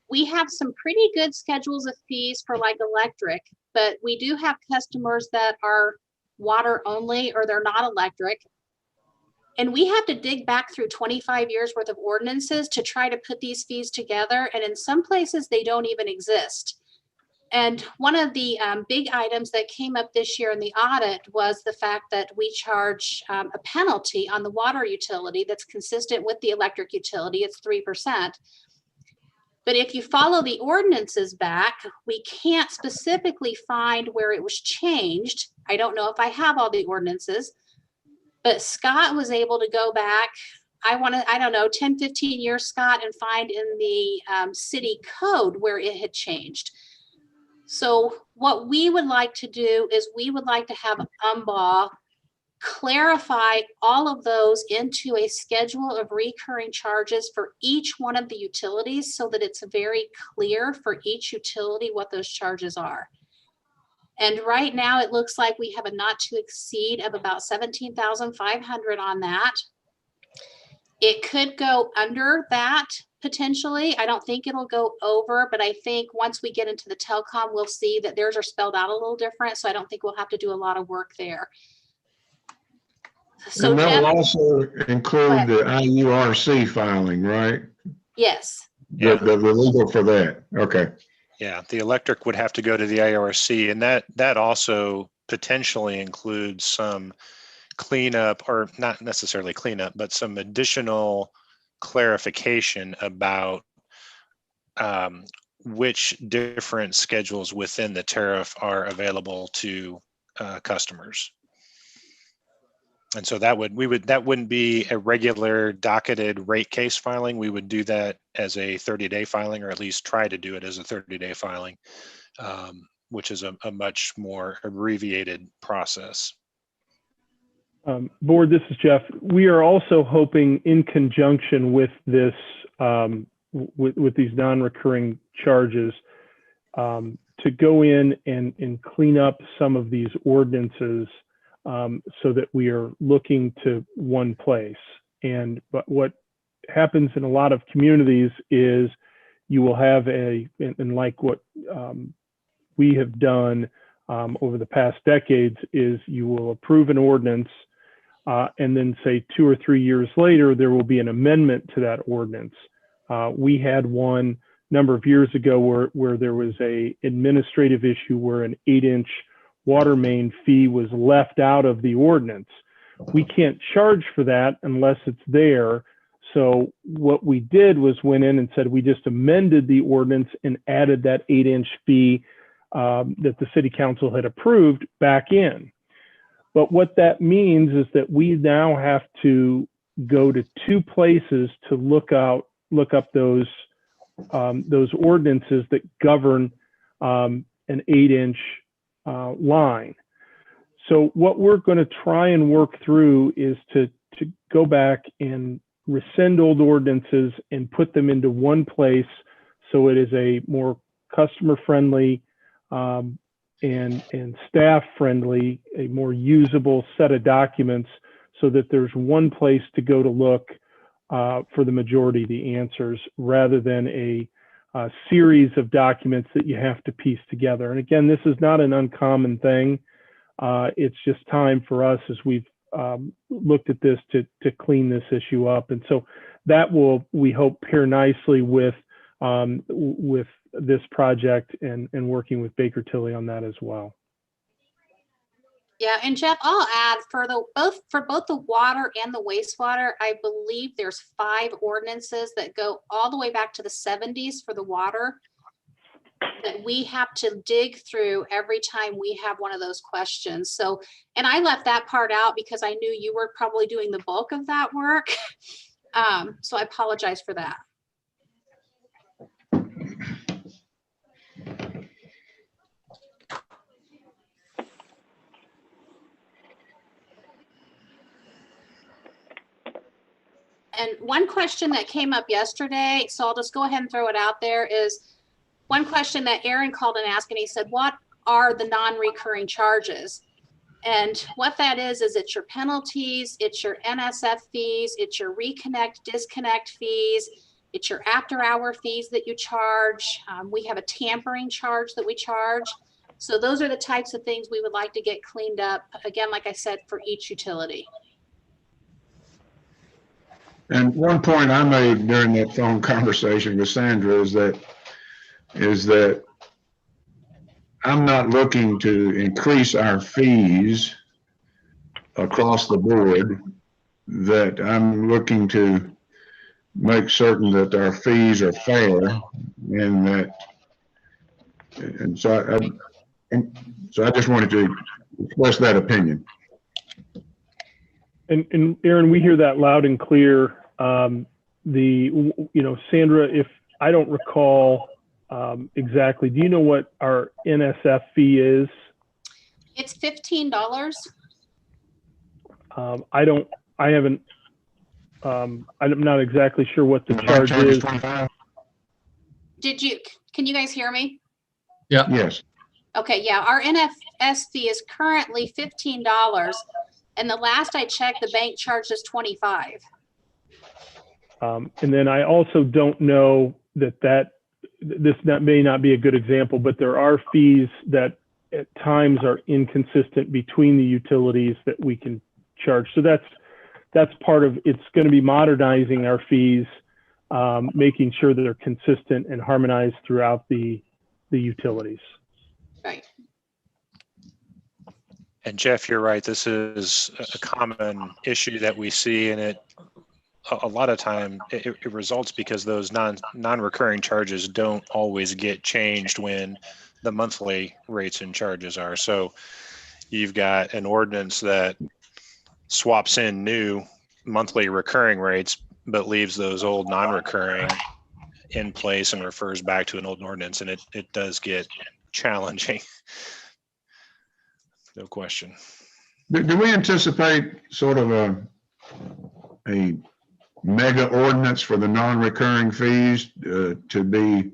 K: we have some pretty good schedules of fees for like electric, but we do have customers that are water only or they're not electric. And we have to dig back through 25 years worth of ordinances to try to put these fees together. And in some places they don't even exist. And one of the big items that came up this year in the audit was the fact that we charge a penalty on the water utility that's consistent with the electric utility. It's 3%. But if you follow the ordinances back, we can't specifically find where it was changed. I don't know if I have all the ordinances, but Scott was able to go back, I don't know, 10, 15 years, Scott, and find in the city code where it had changed. So what we would like to do is we would like to have UMBA clarify all of those into a schedule of recurring charges for each one of the utilities so that it's very clear for each utility what those charges are. And right now it looks like we have a not to exceed of about 17,500 on that. It could go under that potentially. I don't think it'll go over, but I think once we get into the telecom, we'll see that theirs are spelled out a little different. So I don't think we'll have to do a lot of work there. So
E: and that
K: Jeff,
E: will also include the IURC filing, right?
K: yes.
L: Yeah.
E: The legal for that. Okay.
L: Yeah, the electric would have to go to the IRC, and that also potentially includes some cleanup, or not necessarily cleanup, but some additional clarification about which different schedules within the tariff are available to customers. And so that wouldn't be a regular docketed rate case filing. We would do that as a 30-day filing, or at least try to do it as a 30-day filing, which is a much more abbreviated process.
H: Board, this is Jeff. We are also hoping, in conjunction with this, with these non-recurring charges, to go in and clean up some of these ordinances so that we are looking to one place. But what happens in a lot of communities is you will have and like what we have done over the past decades, is you will approve an ordinance and then say 2 or 3 years later, there will be an amendment to that ordinance. We had one number of years ago where there was a administrative issue where an 8-inch water main fee was left out of the ordinance. We can't charge for that unless it's there. So what we did was went in and said, we just amended the ordinance and added that 8-inch fee that the city council had approved back in. But what that means is that we now have to go to 2 places to look up those ordinances that govern an 8-inch line. So what we're going to try and work through is to go back and rescind old ordinances and put them into one place, so it is a more customer friendly and staff friendly, a more usable set of documents, so that there's one place to go to look for the majority of the answers, rather than a series of documents that you have to piece together. And again, this is not an uncommon thing. It's just time for us, as we've looked at this, to clean this issue up. And so that will, we hope, pair nicely with this project and working with Baker Tilly on that as well.
K: Yeah, and Jeff, I'll add for both the water and the wastewater, I believe there's 5 ordinances that go all the way back to the 70s for the water that we have to dig through every time we have one of those questions. So, and I left that part out because I knew you were probably doing the bulk of that work. So I apologize for that. And one question that came up yesterday, so I'll just go ahead and throw it out there, is one question that Aaron called and asked, and he said, what are the non-recurring charges? And what that is it's your penalties, it's your NSF fees, it's your reconnect, disconnect fees, it's your after-hour fees that you charge. We have a tampering charge that we charge. So those are the types of things we would like to get cleaned up. Again, like I said, for each utility.
E: And one point I made during that phone conversation with Sandra is that I'm not looking to increase our fees across the board, that I'm looking to make certain that our fees are fair, and that, and so I just wanted to express that opinion.
H: And Aaron, we hear that loud and clear. Sandra, if I don't recall exactly, do you know what our NSF fee is?
K: It's $15.
H: I'm not exactly sure what the charge is.
E: 25?
K: Can you guys hear me?
C: Yeah.
E: Yes.
K: Okay, yeah, our NFS fee is currently $15. And the last I checked, the bank charged us $25.
H: And then I also don't know that may not be a good example, but there are fees that at times are inconsistent between the utilities that we can charge. So that's part of, it's going to be modernizing our fees, making sure that they're consistent and harmonized throughout the utilities.
K: Right.
L: And Jeff, you're right. This is a common issue that we see, and a lot of time it results because those non-recurring charges don't always get changed when the monthly rates and charges are. So you've got an ordinance that swaps in new monthly recurring rates, but leaves those old non-recurring in place and refers back to an old ordinance, and it does get challenging. No question.
E: Do we anticipate sort of a mega ordinance for the non-recurring fees to be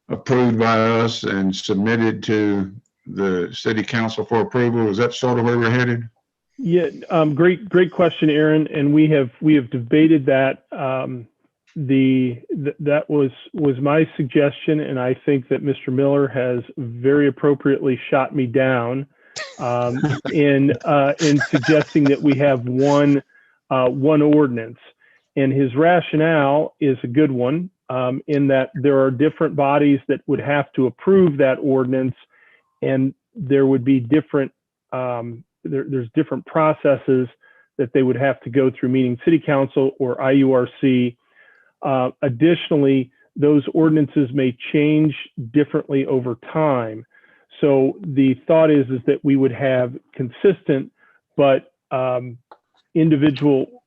E: approved by us and submitted to the city council for approval? Is that sort of where we're headed?
H: Yeah, great question, Aaron. And we have debated that. That was my suggestion, and I think that Mr. Miller has very appropriately shot me down in suggesting that we have one ordinance. And his rationale is a good one, in that there are different bodies that would have to approve that ordinance, and there would be different there's different processes that they would have to go through, meaning city council or IURC. Additionally, those ordinances may change differently over time. So the thought is that we would have consistent but individual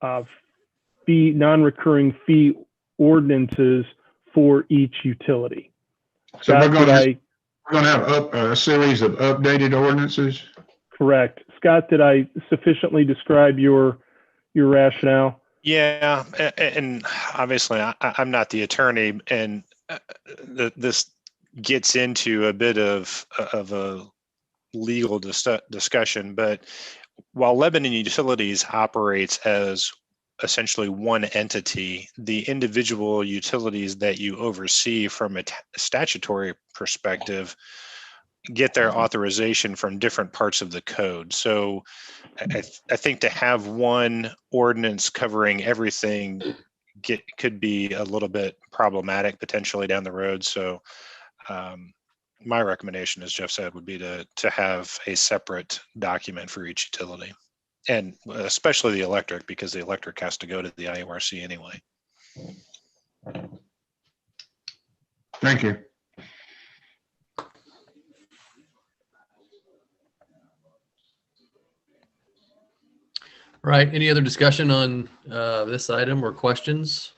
H: non-recurring fee ordinances for each utility.
E: So we're going to have a series of updated ordinances?
H: Correct. Scott, did I sufficiently describe your rationale?
L: Yeah, and obviously I'm not the attorney, and this gets into a bit of a legal discussion. But while Lebanon Utilities operates as essentially one entity, the individual utilities that you oversee from a statutory perspective get their authorization from different parts of the code. So I think to have one ordinance covering everything could be a little bit problematic potentially down the road. So my recommendation, as Jeff said, would be to have a separate document for each utility, and especially the electric, because the electric has to go to the IURC anyway.
E: Thank you.
C: Right. Any other discussion on this item or questions?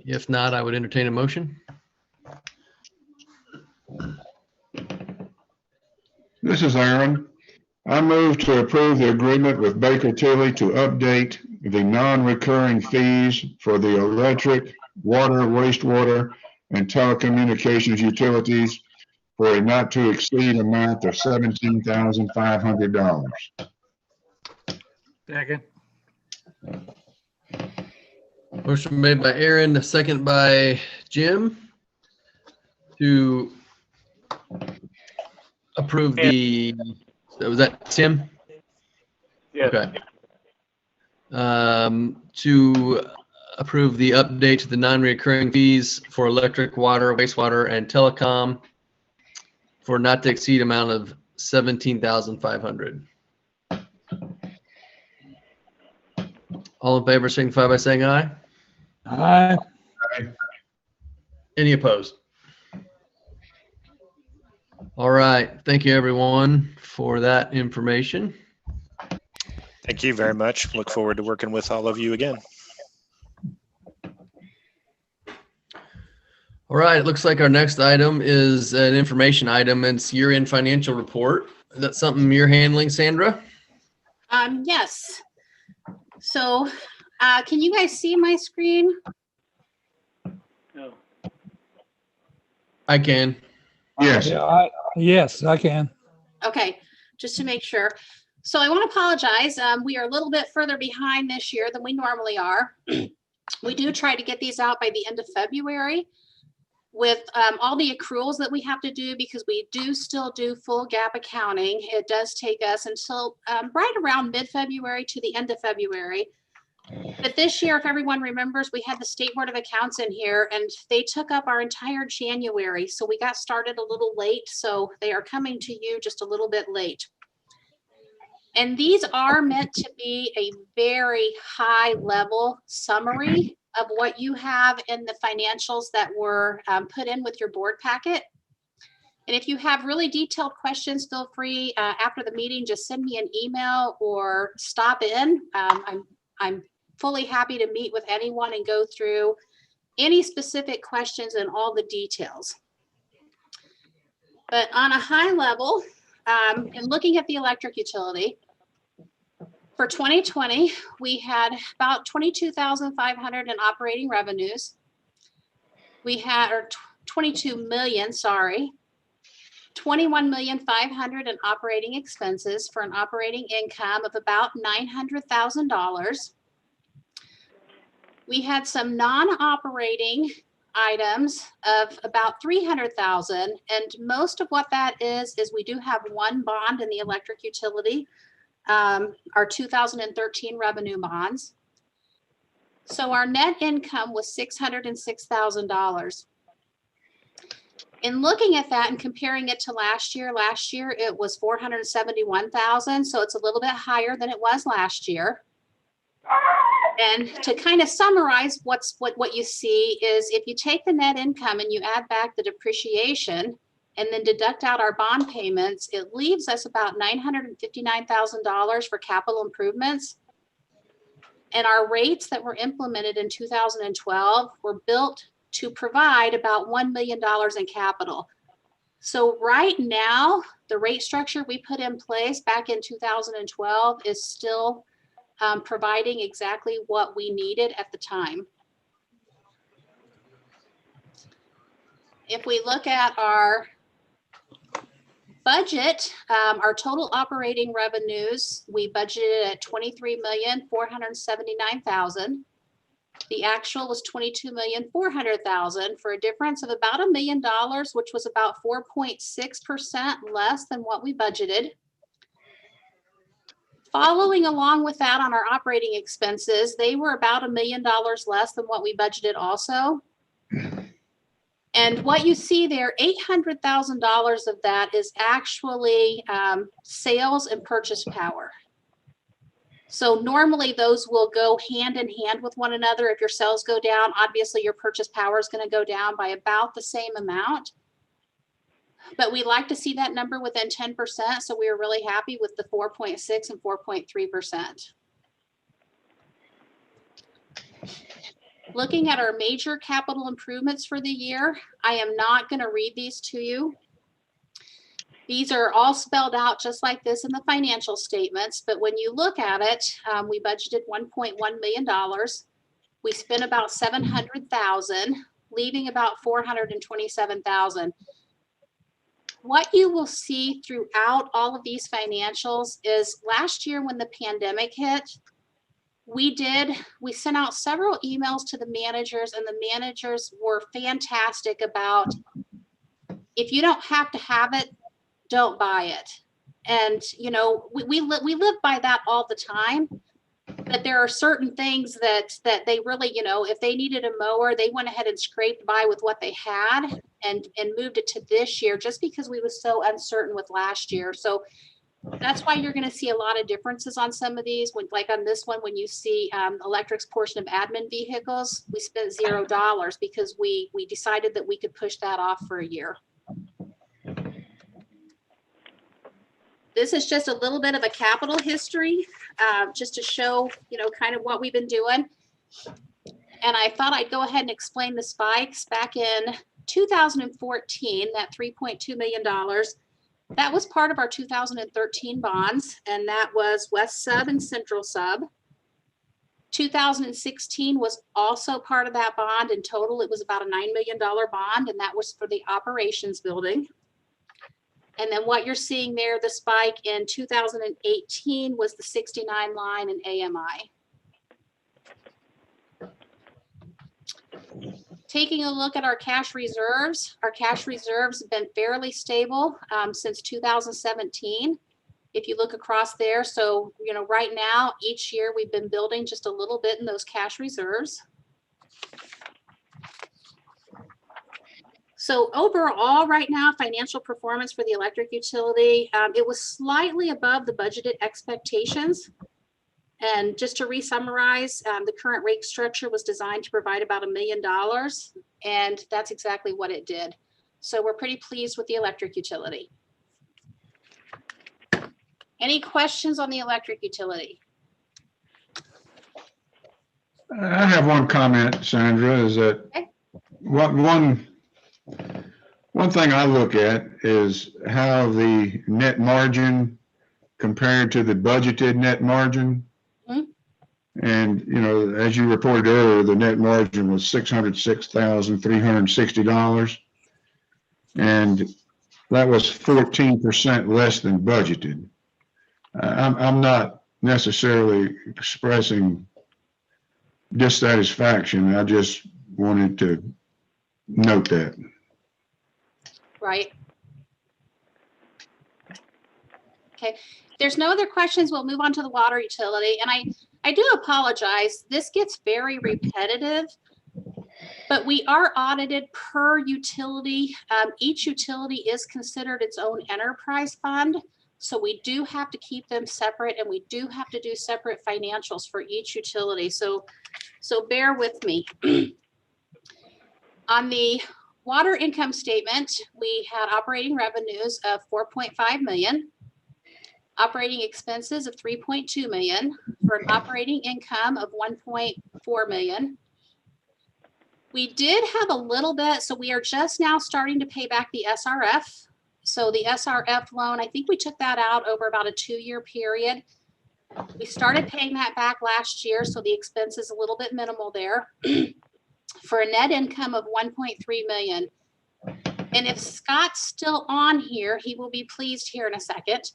C: If not, I would entertain a motion.
E: This is Aaron. I move to approve the agreement with Baker Tilly to update the non-recurring fees for the electric, water, wastewater, and telecommunications utilities for a not to exceed amount of $17,500.
J: Second.
C: Motion made by Aaron, second by Jim to approve the, was that Tim?
J: Yeah.
C: Okay. To approve the update to the non-recurring fees for electric, water, wastewater, and telecom for not to exceed amount of $17,500. All in favor, signify by saying aye.
D: Aye.
C: Any opposed? All right. Thank you, everyone, for that information.
L: Thank you very much. Look forward to working with all of you again.
C: All right. It looks like our next item is an information item, and it's year-end financial report. Is that something you're handling, Sandra?
K: Yes. So, can you guys see my screen?
J: No.
C: I can.
E: Yes.
D: Yeah, yes, I can.
K: Okay, just to make sure. So I want to apologize. We are a little bit further behind this year than we normally are. We do try to get these out by the end of February with all the accruals that we have to do, because we do still do full GAAP accounting. It does take us until right around mid-February to the end of February. But this year, if everyone remembers, we had the State Board of Accounts in here and they took up our entire January. So we got started a little late. So they are coming to you just a little bit late. And these are meant to be a very high level summary of what you have in the financials that were put in with your board packet. And if you have really detailed questions, feel free after the meeting, just send me an email or stop in. I'm fully happy to meet with anyone and go through any specific questions and all the details. But on a high level, in looking at the electric utility, for 2020, we had about 22,500 in operating revenues. We had, or 22 million, sorry, 21,500,000 in operating expenses for an operating income of about $900,000. We had some non-operating items of about 300,000, and most of what that is we do have one bond in the electric utility, our 2013 revenue bonds. So our net income was $606,000. In looking at that and comparing it to last year it was 471,000, so it's a little bit higher than it was last year. And to kind of summarize what you see is, if you take the net income and you add back the depreciation and then deduct out our bond payments, it leaves us about $959,000 for capital improvements. And our rates that were implemented in 2012 were built to provide about $1 million in capital. So right now, the rate structure we put in place back in 2012 is still providing exactly what we needed at the time. If we look at our budget, our total operating revenues, we budgeted at $23,479,000. The actual was $22,400,000 for a difference of about $1 million, which was about 4.6% less than what we budgeted. Following along with that on our operating expenses, they were about $1 million less than what we budgeted also. And what you see there, $800,000 of that is actually sales and purchase power. So normally those will go hand in hand with one another. If your sales go down, obviously your purchase power is going to go down by about the same amount. But we like to see that number within 10%. So we were really happy with the 4.6 and 4.3%. Looking at our major capital improvements for the year, I am not going to read these to you. These are all spelled out just like this in the financial statements. But when you look at it, we budgeted $1.1 million. We spent about $700,000, leaving about $427,000. What you will see throughout all of these financials is last year when the pandemic hit, we sent out several emails to the managers, and the managers were fantastic about, if you don't have to have it, don't buy it. And, you know, we live by that all the time. But there are certain things that they really, you know, if they needed a mower, they went ahead and scraped by with what they had and moved it to this year, just because we was so uncertain with last year. So That's why you're going to see a lot of differences on some of these. When, like on this one, when you see electric's portion of admin vehicles, we spent $0 because we decided that we could push that off for a year. This is just a little bit of a capital history, just to show, you know, kind of what we've been doing. And I thought I'd go ahead and explain the spikes back in 2014, that $3.2 million. That was part of our 2013 bonds, and that was West Sub and Central Sub. 2016 was also part of that bond. In total, it was about a $9 million bond, and that was for the operations building. And then what you're seeing there, the spike in 2018 was the 69 line and AMI. Taking a look at our cash reserves have been fairly stable since 2017. If you look across there, so, you know, right now, each year we've been building just a little bit in those cash reserves. So overall, right now, financial performance for the electric utility, it was slightly above the budgeted expectations. And just to re-summarize, the current rate structure was designed to provide about $1 million, and that's exactly what it did. So we're pretty pleased with the electric utility. Any questions on the electric utility?
E: I have one comment, Sandra, is that
K: Okay.
E: one thing I look at is how the net margin compared to the budgeted net margin. And, you know, as you reported earlier, the net margin was $606,360. And that was 14% less than budgeted. I'm not necessarily expressing dissatisfaction. I just wanted to note that.
K: Right. Okay. If there's no other questions, we'll move on to the water utility. And I do apologize. This gets very repetitive, but we are audited per utility. Each utility is considered its own enterprise fund. So we do have to keep them separate, and we do have to do separate financials for each utility. So bear with me. On the water income statement, we had operating revenues of $4.5 million. Operating expenses of $3.2 million for an operating income of $1.4 million. We did have a little bit, so we are just now starting to pay back the SRF. So the SRF loan, I think we took that out over about a 2-year period. We started paying that back last year, so the expense is a little bit minimal there. For a net income of $1.3 million. And if Scott's still on here, he will be pleased here in a second.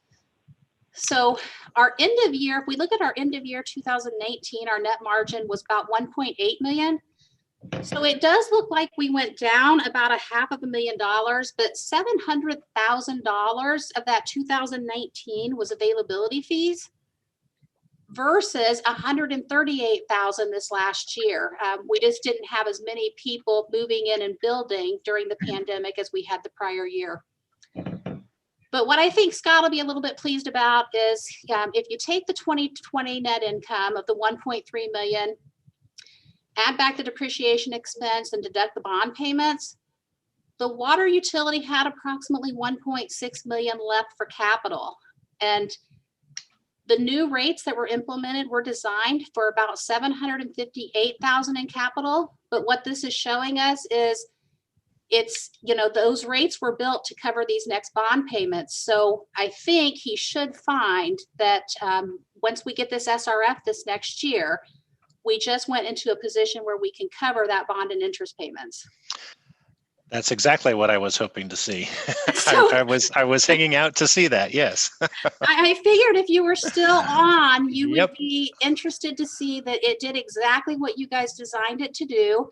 K: So our end of year, if we look at our end of year 2019, our net margin was about $1.8 million. So it does look like we went down about $500,000, but $700,000 of that 2019 was availability fees versus $138,000 this last year. We just didn't have as many people moving in and building during the pandemic as we had the prior year. But what I think Scott will be a little bit pleased about is if you take the 2020 net income of the $1.3 million, add back the depreciation expense and deduct the bond payments, the water utility had approximately $1.6 million left for capital. And the new rates that were implemented were designed for about $758,000 in capital. But what this is showing us is it's, you know, those rates were built to cover these next bond payments. So I think he should find that once we get this SRF this next year, we just went into a position where we can cover that bond and interest payments.
L: That's exactly what I was hoping to see.
K: So,
L: I was hanging out to see that. Yes.
K: I figured if you were still on, you
L: Yep.
K: would be interested to see that it did exactly what you guys designed it to do.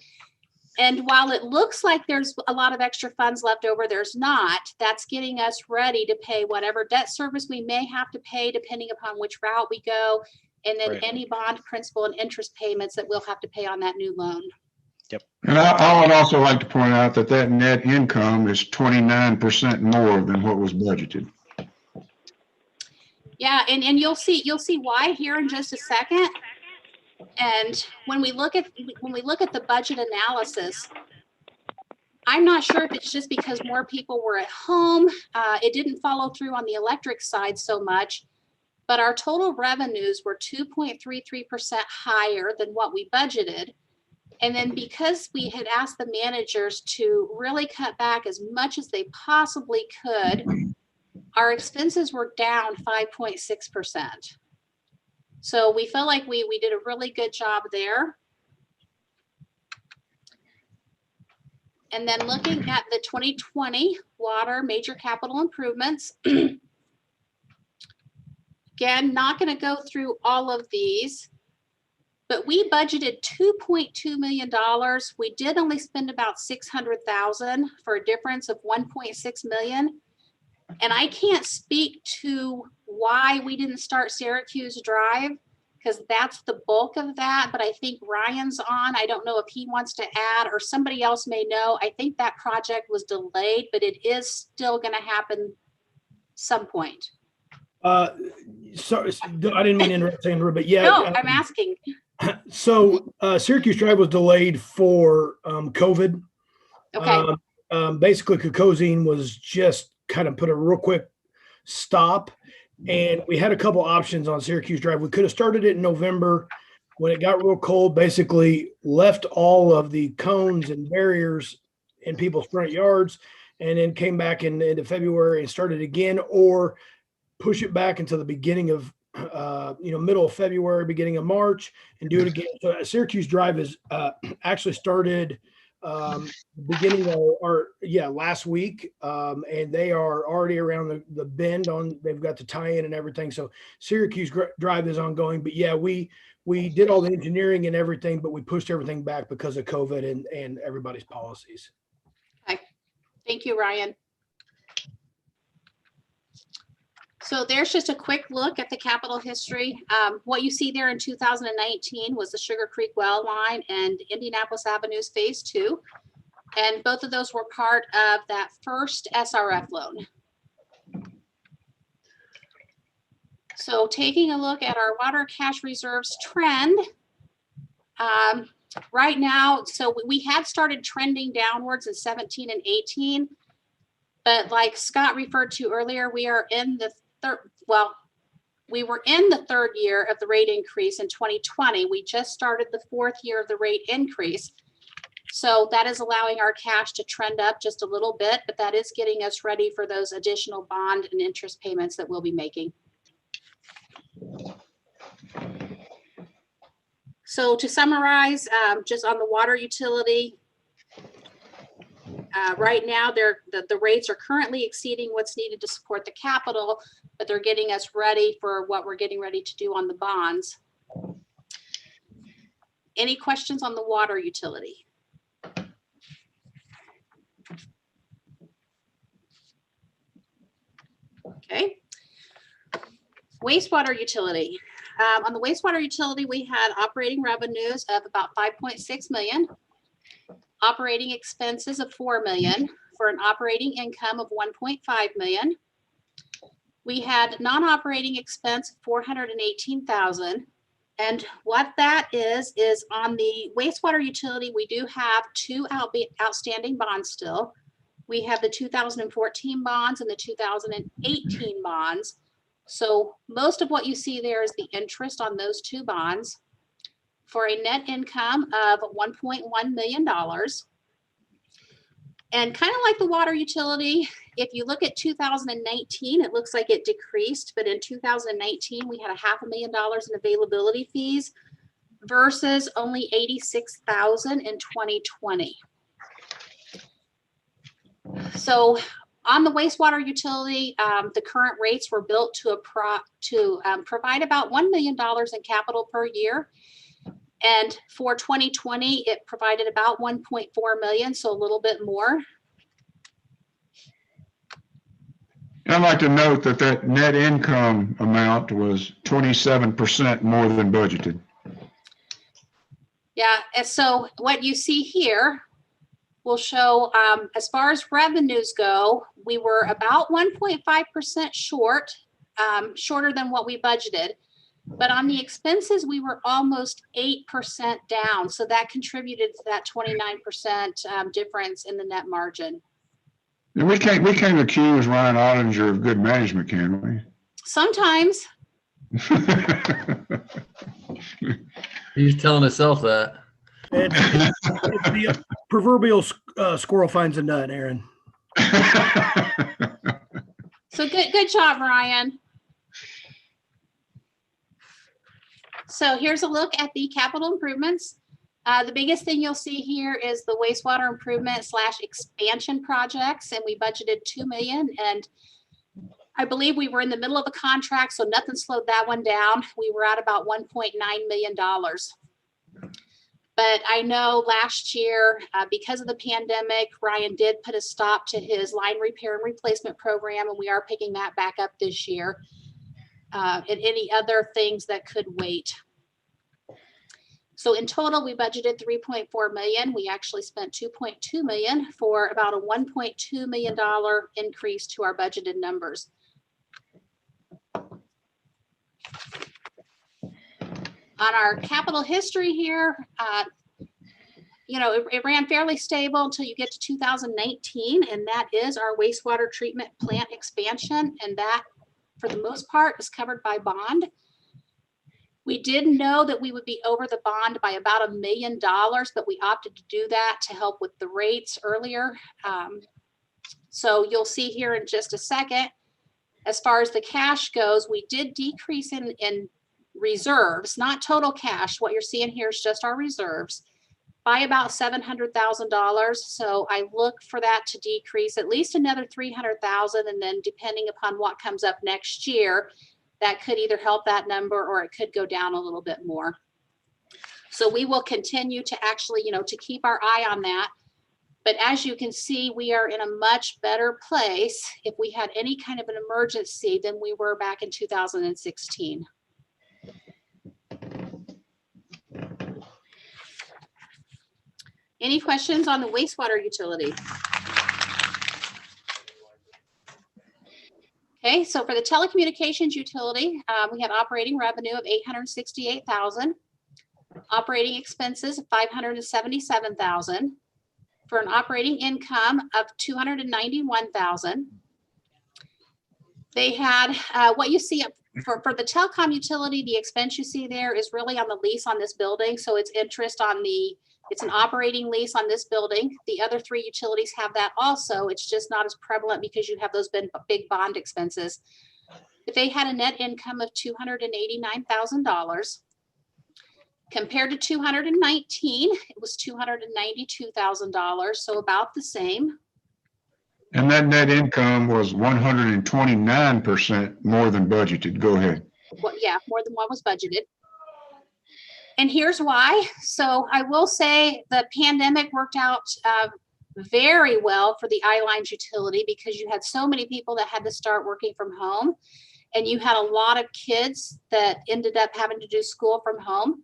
K: And while it looks like there's a lot of extra funds left over, there's not. That's getting us ready to pay whatever debt service we may have to pay depending upon which route we go. And then
L: Right.
K: any bond principal and interest payments that we'll have to pay on that new loan.
L: Yep.
E: And I would also like to point out that that net income is 29% more than what was budgeted.
K: Yeah, and you'll see why here in just a second. And when we look at the budget analysis, I'm not sure if it's just because more people were at home. It didn't follow through on the electric side so much, but our total revenues were 2.33% higher than what we budgeted. And then because we had asked the managers to really cut back as much as they possibly could, our expenses were down 5.6%. So we felt like we did a really good job there. And then looking at the 2020 water major capital improvements, again, not going to go through all of these, but we budgeted $2.2 million. We did only spend about $600,000 for a difference of $1.6 million. And I can't speak to why we didn't start Syracuse Drive, because that's the bulk of that. But I think Ryan's on. I don't know if he wants to add, or somebody else may know. I think that project was delayed, but it is still going to happen some point.
M: Sorry, I didn't mean to interrupt, Sandra, but yeah.
K: No, I'm asking.
M: So Syracuse Drive was delayed for COVID.
K: Okay.
M: Basically, Cocosine was just kind of put a real quick stop. And we had a couple options on Syracuse Drive. We could have started it in November when it got real cold, basically left all of the cones and barriers in people's front yards, and then came back into February and started again, or push it back into the beginning of, middle of February, beginning of March, and do it again. So Syracuse Drive is actually started beginning of last week, and they are already around the bend on. They've got the tie-in and everything. So Syracuse Drive is ongoing. But yeah, we did all the engineering and everything, but we pushed everything back because of COVID and everybody's policies.
K: Okay, thank you, Ryan. So there's just a quick look at the capital history. What you see there in 2019 was the Sugar Creek Well Line and Indianapolis Avenues Phase 2. And both of those were part of that first SRF loan. So taking a look at our water cash reserves trend, right now, so we had started trending downwards in 17 and 18. But like Scott referred to earlier, we are in the we were in the third year of the rate increase in 2020. We just started the fourth year of the rate increase. So that is allowing our cash to trend up just a little bit, but that is getting us ready for those additional bond and interest payments that we'll be making. So to summarize, just on the water utility, right now, the rates are currently exceeding what's needed to support the capital, but they're getting us ready for what we're getting ready to do on the bonds. Any questions on the water utility? Okay. Wastewater utility. On the wastewater utility, we had operating revenues of about 5.6 million. Operating expenses of 4 million for an operating income of 1.5 million. We had non-operating expense of 418,000. And what that is on the wastewater utility, we do have two outstanding bonds still. We have the 2014 bonds and the 2018 bonds. So most of what you see there is the interest on those two bonds, for a net income of $1.1 million. And kind of like the water utility, if you look at 2019, it looks like it decreased, but in 2019, we had $500,000 in availability fees versus only 86,000 in 2020. So on the wastewater utility, the current rates were built to provide about $1 million in capital per year. And for 2020, it provided about 1.4 million, so a little bit more.
E: I'd like to note that net income amount was 27% more than budgeted.
K: Yeah, and so what you see here will show, as far as revenues go, we were about 1.5% short shorter than what we budgeted. But on the expenses, we were almost 8% down. So that contributed to that 29% difference in the net margin.
E: And we can't accuse Ryan Ottinger of good management, can we?
K: Sometimes.
C: He's telling himself that.
M: It's the proverbial squirrel finds a nut, Aaron.
K: So good job, Ryan. So here's a look at the capital improvements. The biggest thing you'll see here is the wastewater improvement / expansion projects, and we budgeted $2 million. And I believe we were in the middle of a contract, so nothing slowed that one down. We were at about $1.9 million. But I know last year, because of the pandemic, Ryan did put a stop to his line repair and replacement program, and we are picking that back up this year. And any other things that could wait. So in total, we budgeted $3.4 million. We actually spent $2.2 million for about a $1.2 million increase to our budgeted numbers. On our capital history here, it ran fairly stable until you get to 2019, and that is our wastewater treatment plant expansion, and that for the most part is covered by bond. We did know that we would be over the bond by about $1 million, but we opted to do that to help with the rates earlier. So you'll see here in just a second, as far as the cash goes, we did decrease in reserves, not total cash. What you're seeing here is just our reserves by about $700,000. So I look for that to decrease at least another $300,000, and then depending upon what comes up next year, that could either help that number or it could go down a little bit more. So we will continue to actually, to keep our eye on that. But as you can see, we are in a much better place if we had any kind of an emergency than we were back in 2016. Any questions on the wastewater utility? Okay, so for the telecommunications utility, we had operating revenue of $868,000, operating expenses of $577,000, for an operating income of $291,000. They had what you see for the telecom utility, the expense you see there is really on the lease on this building. So it's interest on it's an operating lease on this building. The other three utilities have that also. It's just not as prevalent because you have those big bond expenses. But they had a net income of $289,000. Compared to 2019, it was $292,000, so about the same.
E: And that net income was 129% more than budgeted. Go ahead.
K: Well, yeah, more than what was budgeted. And here's why. So I will say the pandemic worked out very well for the I-Lines utility because you had so many people that had to start working from home, and you had a lot of kids that ended up having to do school from home.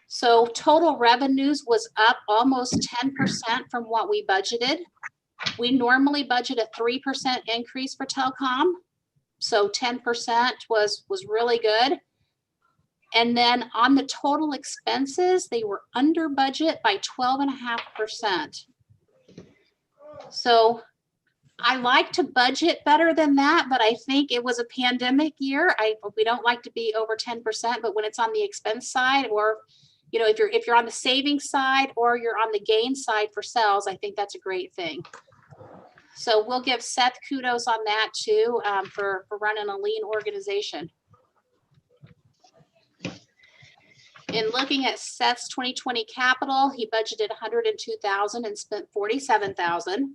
K: So total revenues was up almost 10% from what we budgeted. We normally budget a 3% increase for telecom. So 10% was really good. And then on the total expenses, they were under budget by 12.5%. So I like to budget better than that, but I think it was a pandemic year. We don't like to be over 10%, but when it's on the expense side, or if you're on the savings side or you're on the gain side for sales, I think that's a great thing. So we'll give Seth kudos on that too, for running a lean organization. In looking at Seth's 2020 capital, he budgeted $102,000 and spent $47,000.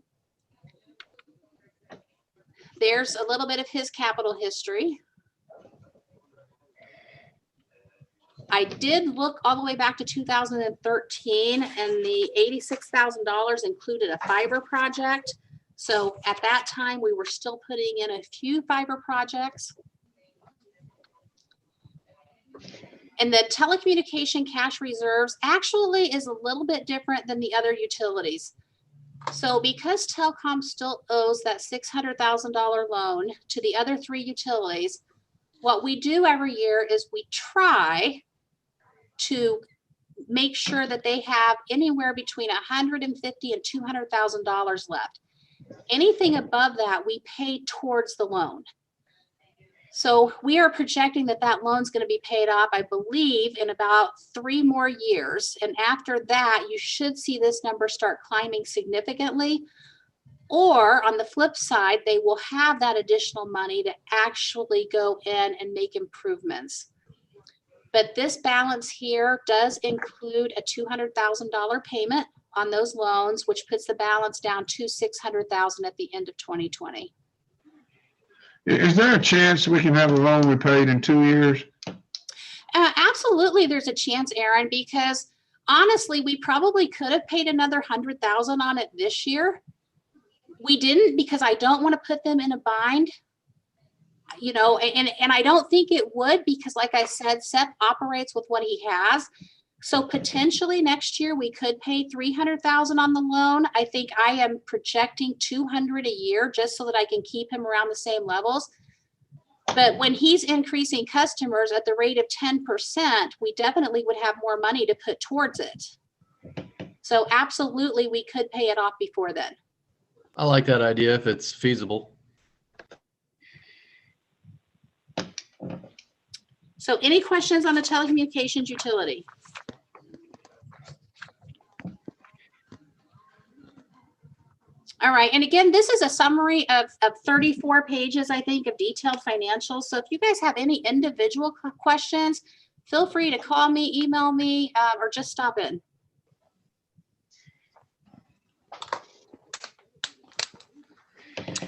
K: There's a little bit of his capital history. I did look all the way back to 2013, and the $86,000 included a fiber project. So at that time, we were still putting in a few fiber projects. And the telecommunication cash reserves actually is a little bit different than the other utilities. So because telecom still owes that $600,000 loan to the other three utilities, what we do every year is we try to make sure that they have anywhere between $150,000 and $200,000 left. Anything above that, we pay towards the loan. So we are projecting that that loan is going to be paid off, I believe, in about 3 more years. And after that, you should see this number start climbing significantly. Or on the flip side, they will have that additional money to actually go in and make improvements. But this balance here does include a $200,000 payment on those loans, which puts the balance down to $600,000 at the end of 2020.
E: Is there a chance we can have a loan repaid in 2 years?
K: Absolutely, there's a chance, Aaron, because honestly, we probably could have paid another $100,000 on it this year. We didn't, because I don't want to put them in a bind, you know, and I don't think it would, because like I said, Seth operates with what he has. So potentially next year we could pay $300,000 on the loan. I think I am projecting $200,000 a year just so that I can keep him around the same levels. But when he's increasing customers at the rate of 10%, we definitely would have more money to put towards it. So absolutely, we could pay it off before then.
C: I like that idea if it's feasible.
K: So any questions on the telecommunications utility? All right, and again, this is a summary of 34 pages, I think, of detailed financials. So if you guys have any individual questions, feel free to call me, email me, or just stop in.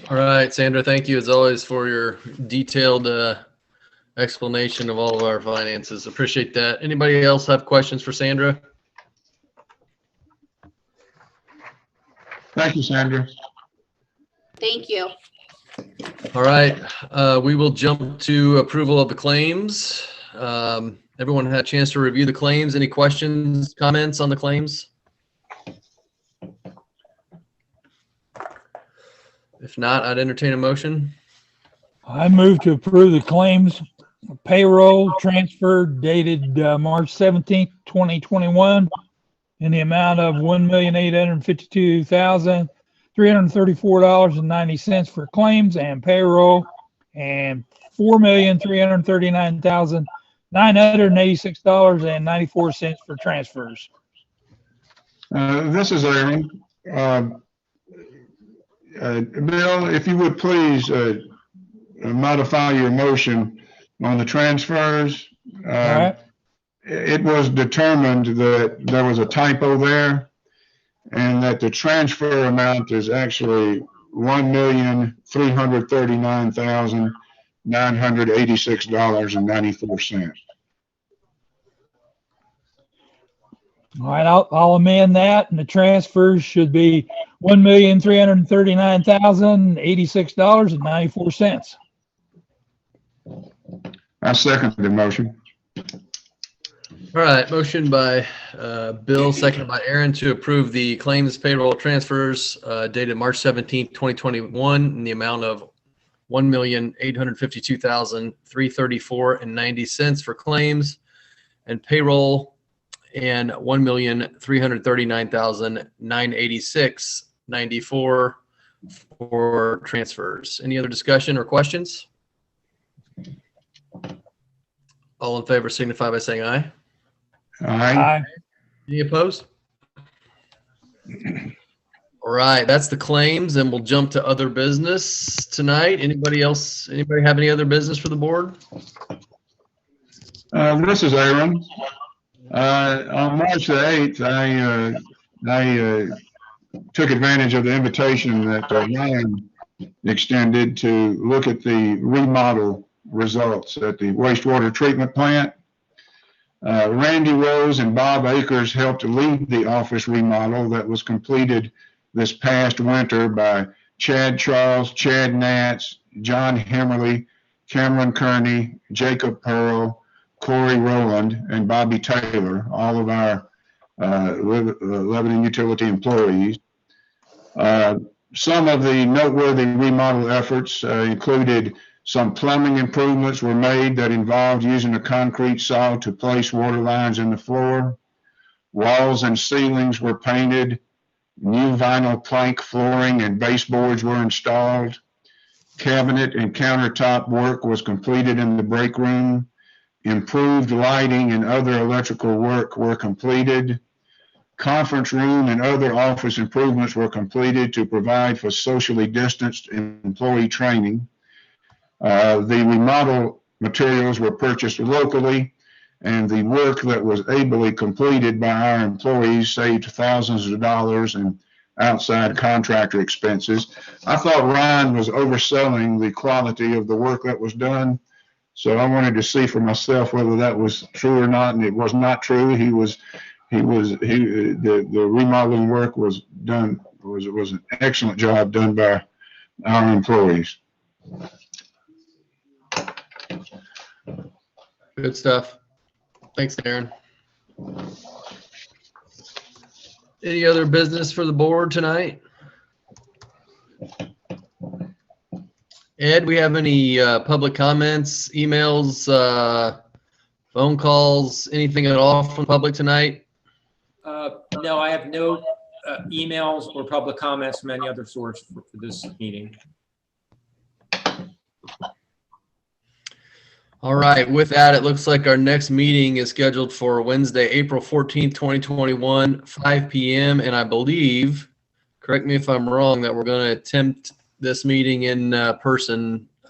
C: All right, Sandra, thank you as always for your detailed explanation of all of our finances. Appreciate that. Anybody else have questions for Sandra?
E: Thank you, Sandra.
K: Thank you.
C: All right, we will jump to approval of the claims. Everyone had a chance to review the claims. Any questions, comments on the claims? If not, I'd entertain a motion.
D: I move to approve the claims payroll transfer dated March 17th, 2021 in the amount of $1,852,334.90 for claims and payroll, and $4,339,986.94 for transfers.
E: This is Aaron. Bill, if you would please modify your motion on the transfers.
D: All right.
E: It was determined that there was a typo there and that the transfer amount is actually $1,339,986.94.
D: All right, I'll amend that, and the transfers should be $1,339,086.94.
E: I second the motion.
C: All right, motion by Bill, seconded by Aaron to approve the claims payroll transfers dated March 17th, 2021 in the amount of $1,852,334.90 for claims and payroll, and $1,339,986.94 for transfers. Any other discussion or questions? All in favor signify by saying aye.
E: Aye.
C: Any opposed? All right, that's the claims, and we'll jump to other business tonight. Anybody else? Anybody have any other business for the board?
E: This is Aaron. On March the 8th, I took advantage of the invitation that Ryan extended to look at the remodel results at the wastewater treatment plant. Randy Rose and Bob Akers helped lead the office remodel that was completed this past winter by Chad Charles, Chad Nats, John Hemmerly, Cameron Kearney, Jacob Pearl, Corey Rowland, and Bobby Taylor, all of our Lebanon utility employees. Some of the noteworthy remodel efforts included Some plumbing improvements were made that involved using a concrete saw to place water lines in the floor. Walls and ceilings were painted. New vinyl plank flooring and baseboards were installed. Cabinet and countertop work was completed in the break room. Improved lighting and other electrical work were completed. Conference room and other office improvements were completed to provide for socially distanced employee training. The remodel materials were purchased locally, and the work that was ably completed by our employees saved thousands of dollars in outside contractor expenses. I thought Ryan was overselling the quality of the work that was done, so I wanted to see for myself whether that was true or not, and it was not true. The remodeling work was done, was an excellent job done by our employees.
C: Good stuff. Thanks, Darren. Any other business for the board tonight? Ed, we have any public comments, emails, phone calls, anything at all from the public tonight?
A: No, I have no emails or public comments from any other source for this meeting.
C: All right, with that, it looks like our next meeting is scheduled for Wednesday, April 14th, 2021, 5 p.m. And I believe, correct me if I'm wrong, that we're going to attempt this meeting in person. Is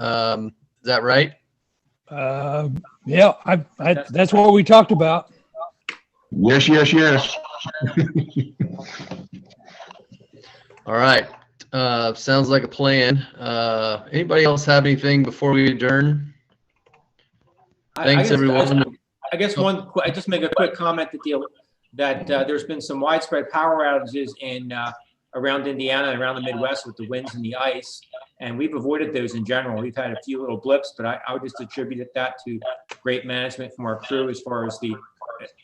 C: that right?
D: Yeah, that's what we talked about.
E: Yes, yes, yes.
C: All right. Sounds like a plan. Anybody else have anything before we adjourn? Thanks, everyone.
A: I guess I just make a quick comment that there's been some widespread power outages in around Indiana and around the Midwest with the winds and the ice, and we've avoided those in general. We've had a few little blips, but I would just attribute that to great management from our crew as far as the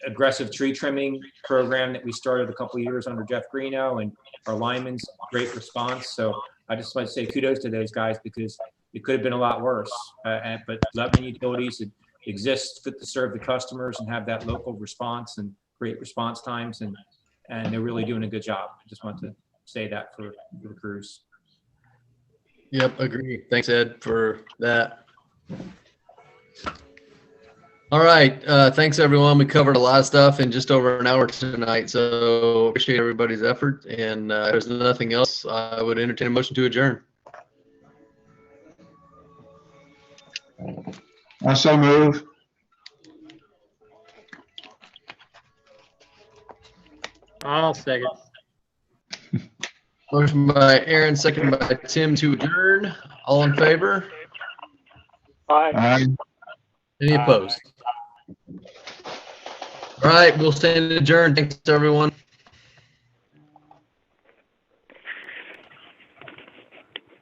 A: aggressive tree trimming program that we started a couple of years under Jeff Greeno, and our linemen's great response. So I just want to say kudos to those guys, because it could have been a lot worse. But Lebanon Utilities exists fit to serve the customers and have that local response and great response times, and they're really doing a good job. I just want to say that for the crews.
C: Yep, agree. Thanks, Ed, for that. All right, thanks everyone. We covered a lot of stuff in just over an hour tonight, so appreciate everybody's effort. And if there's nothing else, I would entertain a motion to adjourn.
E: I so move.
J: I'll second.
C: Motion by Aaron, second by Tim to adjourn. All in favor?
E: Aye.
C: Any opposed? All right, we'll stand adjourned. Thanks, everyone.